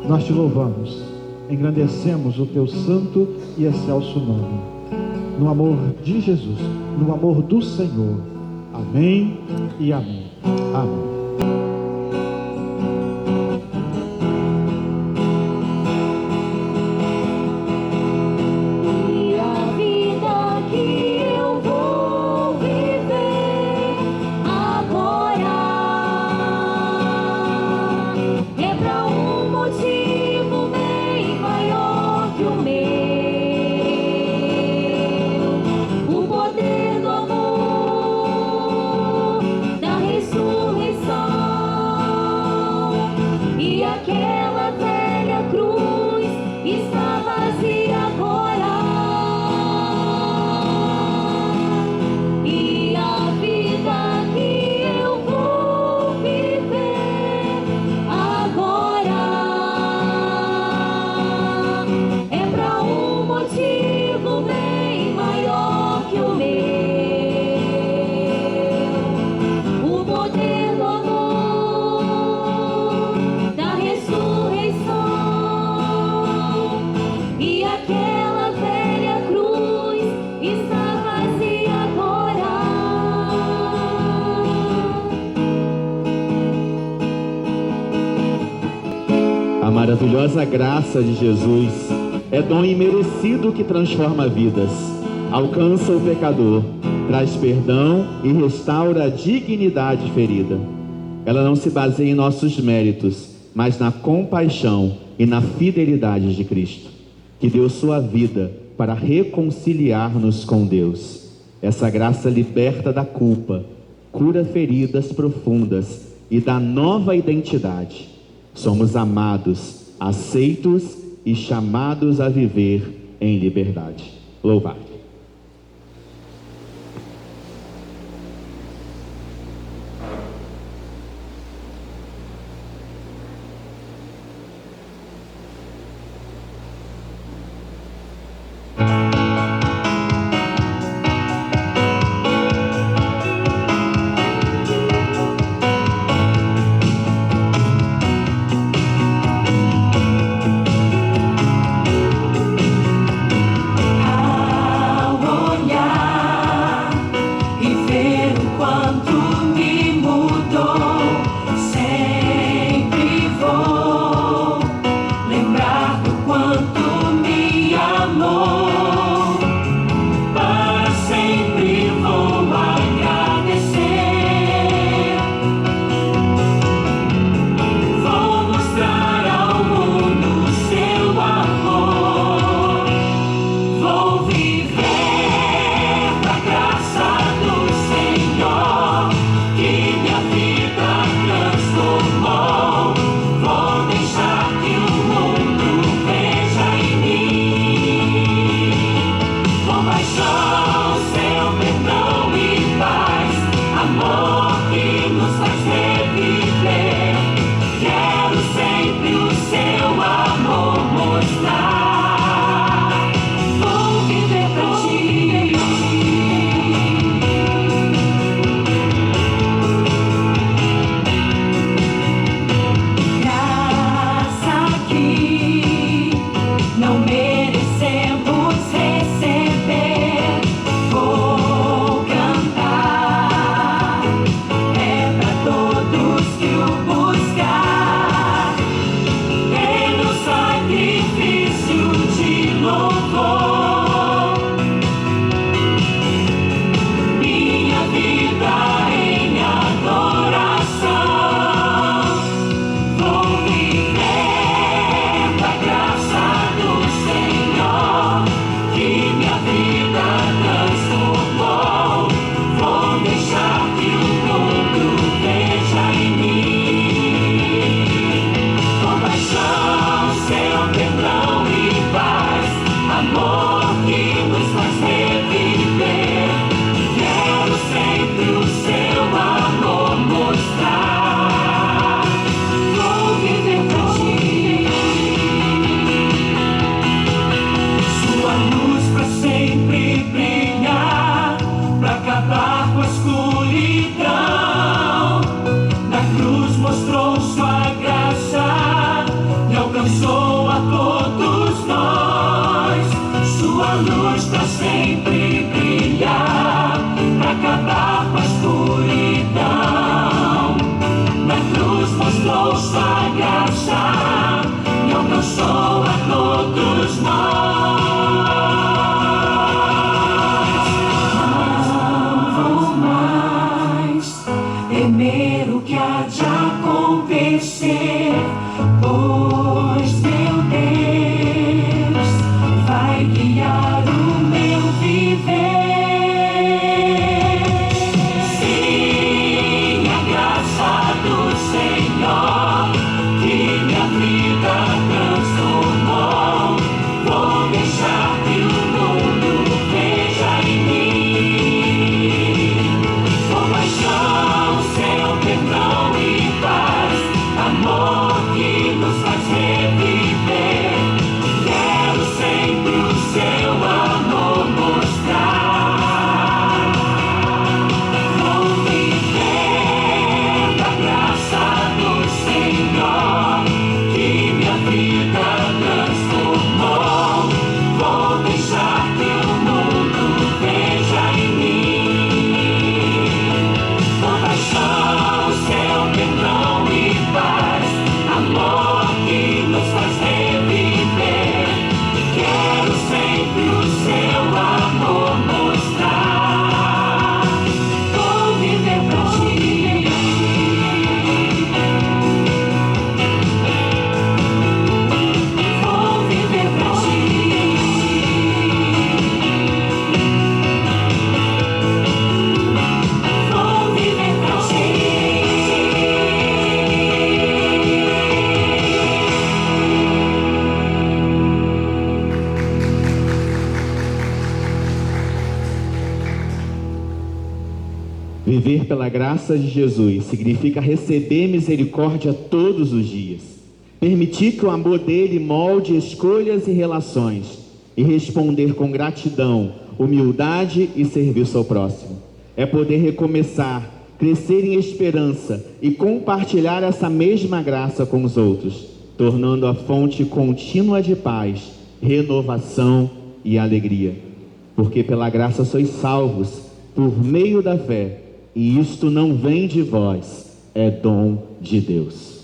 S5: Nós te louvamos, engrandecemos o teu santo e excelso nome, no amor de Jesus, no amor do Senhor. Amém e amém. Amém.
S3: O poder do amor, da ressurreição.
S2: maravilhosa graça de Jesus é dom imerecido que transforma vidas, alcança o pecador, traz perdão e restaura a dignidade ferida. Ela não se baseia em nossos méritos, mas na compaixão e na fidelidade de Cristo, que deu sua vida para reconciliar-nos com Deus. Essa graça liberta da culpa, cura feridas profundas e dá nova identidade. Somos amados, aceitos e chamados a viver em liberdade. Louvado.
S3: Não merecemos receber.
S2: Viver pela graça de Jesus significa receber misericórdia todos os dias. Permitir que o amor dele molde escolhas e relações e responder com gratidão, humildade e serviço ao próximo. É poder recomeçar, crescer em esperança e compartilhar essa mesma graça com os outros, tornando a fonte contínua de paz, renovação e alegria. Porque pela graça sois salvos, por meio da fé, e isto não vem de vós, é dom de Deus.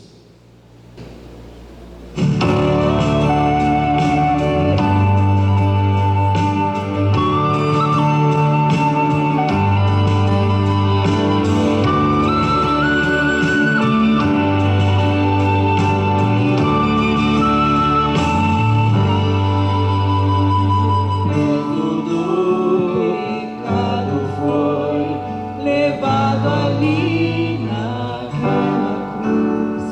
S4: Levado ali na cruz,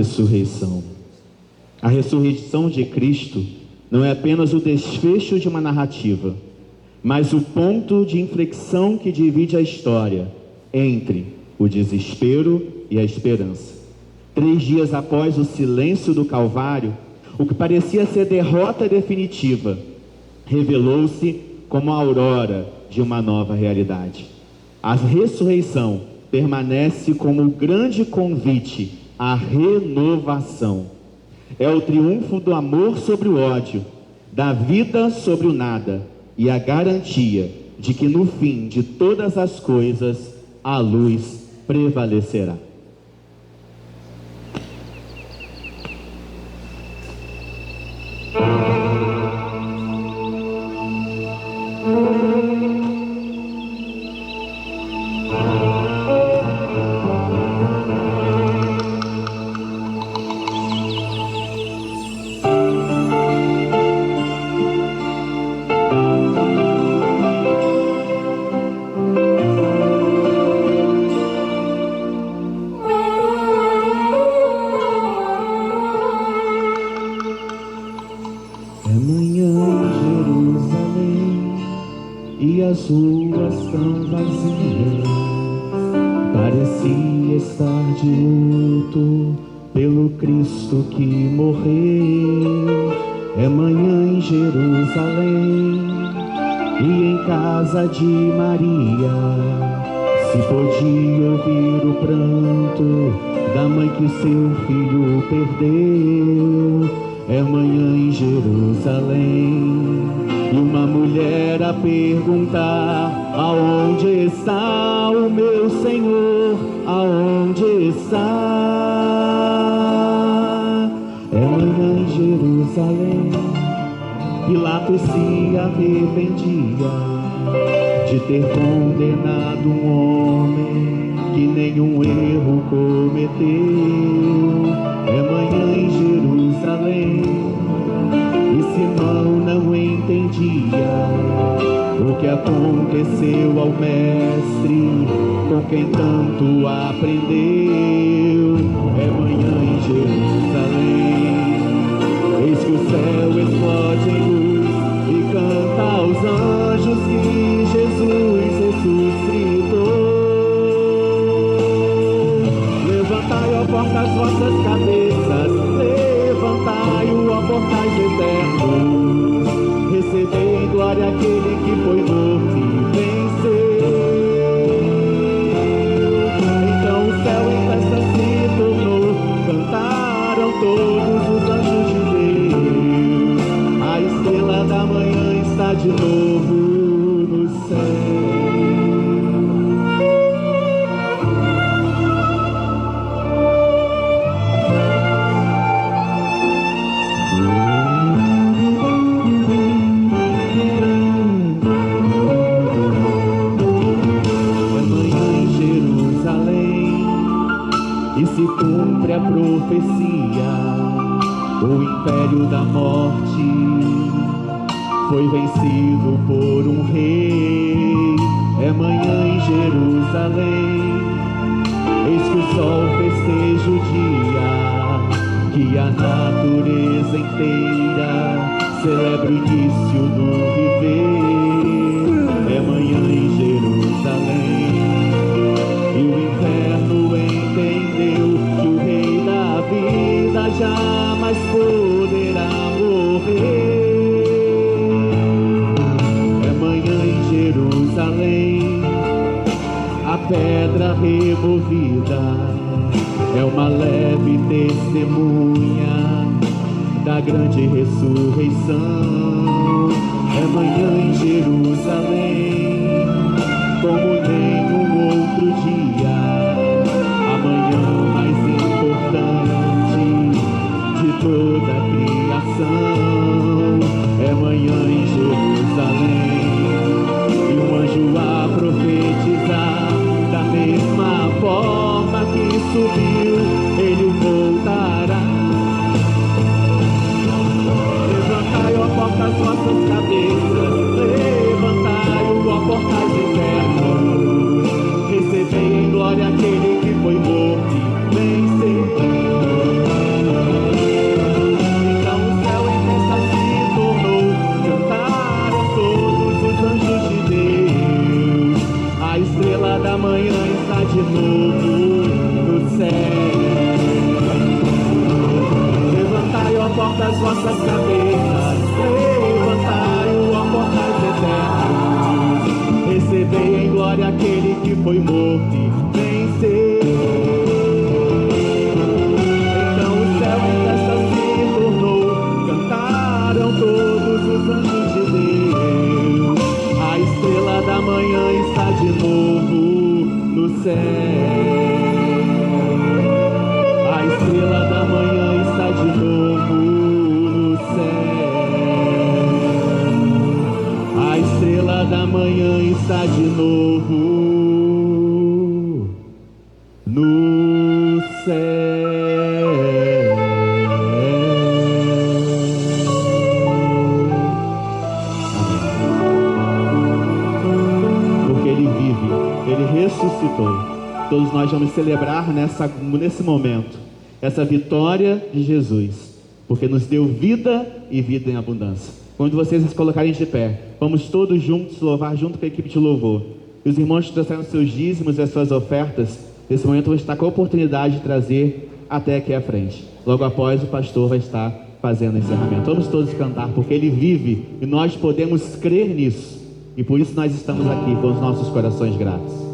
S2: ressurreição. A ressurreição de Cristo não é apenas o desfecho de uma narrativa, mas o ponto de inflexão que divide a história entre o desespero e a esperança. 3 dias após o silêncio do Calvário, o que parecia ser derrota definitiva, revelou-se como a aurora de uma nova realidade. A ressurreição permanece como o grande convite à renovação. É o triunfo do amor sobre o ódio, da vida sobre o nada e a garantia de que no fim de todas as coisas a luz prevalecerá.
S6: As ruas tão vazias, parecia estar de luto pelo Cristo que morreu. É manhã em Jerusalém e em casa de Maria se podia ouvir o pranto da mãe que seu filho perdeu. É manhã em Jerusalém e uma mulher a perguntar: aonde está o meu Senhor? Aonde está? É manhã em Jerusalém. Pilatos se arrependia de ter condenado um homem que nenhum erro cometeu. É manhã em Jerusalém e Simão não entendia o que aconteceu ao mestre com quem tanto aprendeu. É manhã em Jerusalém, eis que o céu explode em luz e canta aos anjos que Jesus ressuscitou. Levantai, ó portas, as vossas cabeças, levantai-o, ó portais eternos, recebei em glória aquele que foi morto e venceu. Então o céu em festa se tornou, cantaram todos os anjos de Deus, a estrela da manhã está de novo no céu. Se cumpre a profecia, o império da morte foi vencido por um rei. É manhã em Jerusalém, eis que o sol festeja o dia, que a natureza inteira celebra o início do viver. É manhã em Jerusalém e o inferno entendeu que o rei da vida jamais poderá morrer. É manhã em Jerusalém, a pedra removida é uma leve testemunha da grande ressurreição. É manhã em Jerusalém, como nenhum outro dia, amanhã mais importante de toda a criação. É manhã em Jerusalém e um anjo a profetizar, da mesma forma que subiu, ele voltará. Levantai, ó portas, as vossas cabeças, levantai-o, ó portais eternos, recebei em glória aquele que foi morto e venceu. foi morto e venceu. Então o céu em festa se tornou, cantaram todos os anjos de Deus. A estrela da manhã está de novo no céu. A estrela da manhã está de novo no céu. A estrela da manhã está de novo no céu. Porque Ele vive, Ele ressuscitou. Todos nós vamos celebrar nesse momento essa vitória de Jesus, porque nos deu vida e vida em abundância. Quando vocês se colocarem de pé, vamos todos juntos louvar junto com a equipe de louvor. E os irmãos que trouxeram seus dízimos e as suas ofertas, nesse momento vão estar com a oportunidade de trazer até aqui à frente. Logo após, o pastor vai estar fazendo o encerramento. Vamos todos cantar, porque Ele vive e nós podemos crer nisso. E por isso nós estamos aqui com os nossos corações gratos.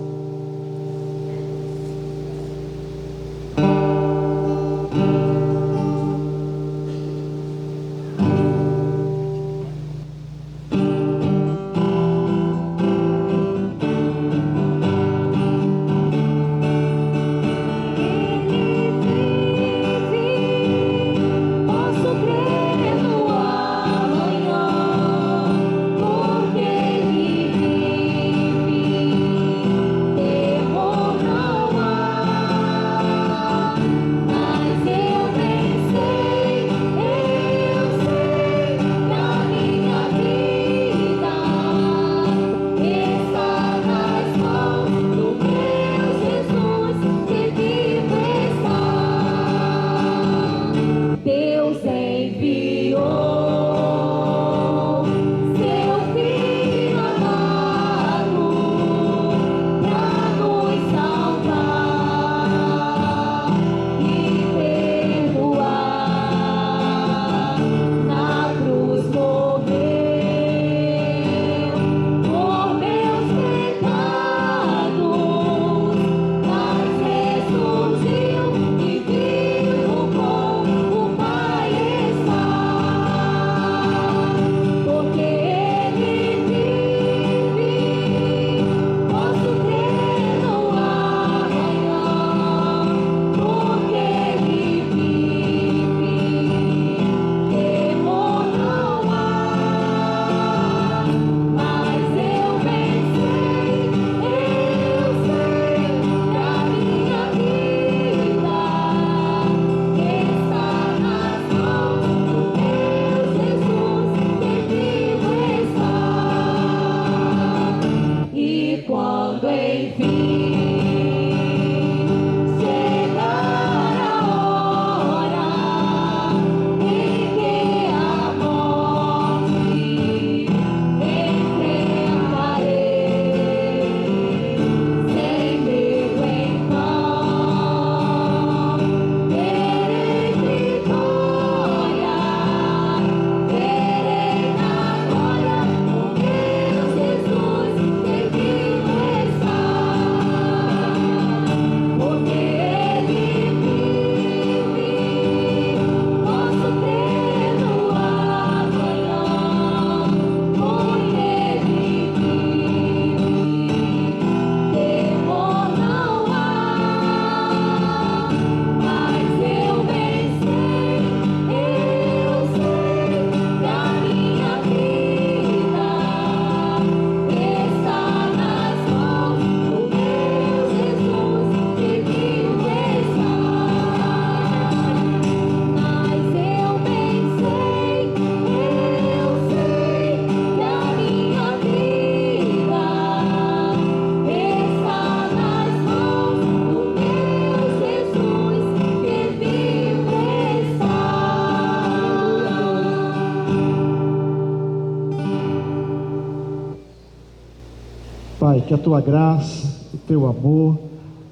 S5: Pai, que a Tua graça, o Teu amor,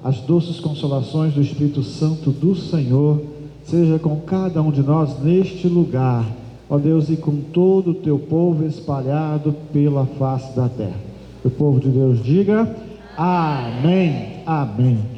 S5: as doces consolações do Espírito Santo do Senhor, seja com cada um de nós neste lugar, ó Deus, e com todo o Teu povo espalhado pela face da terra. O povo de Deus diga Amém. Amém.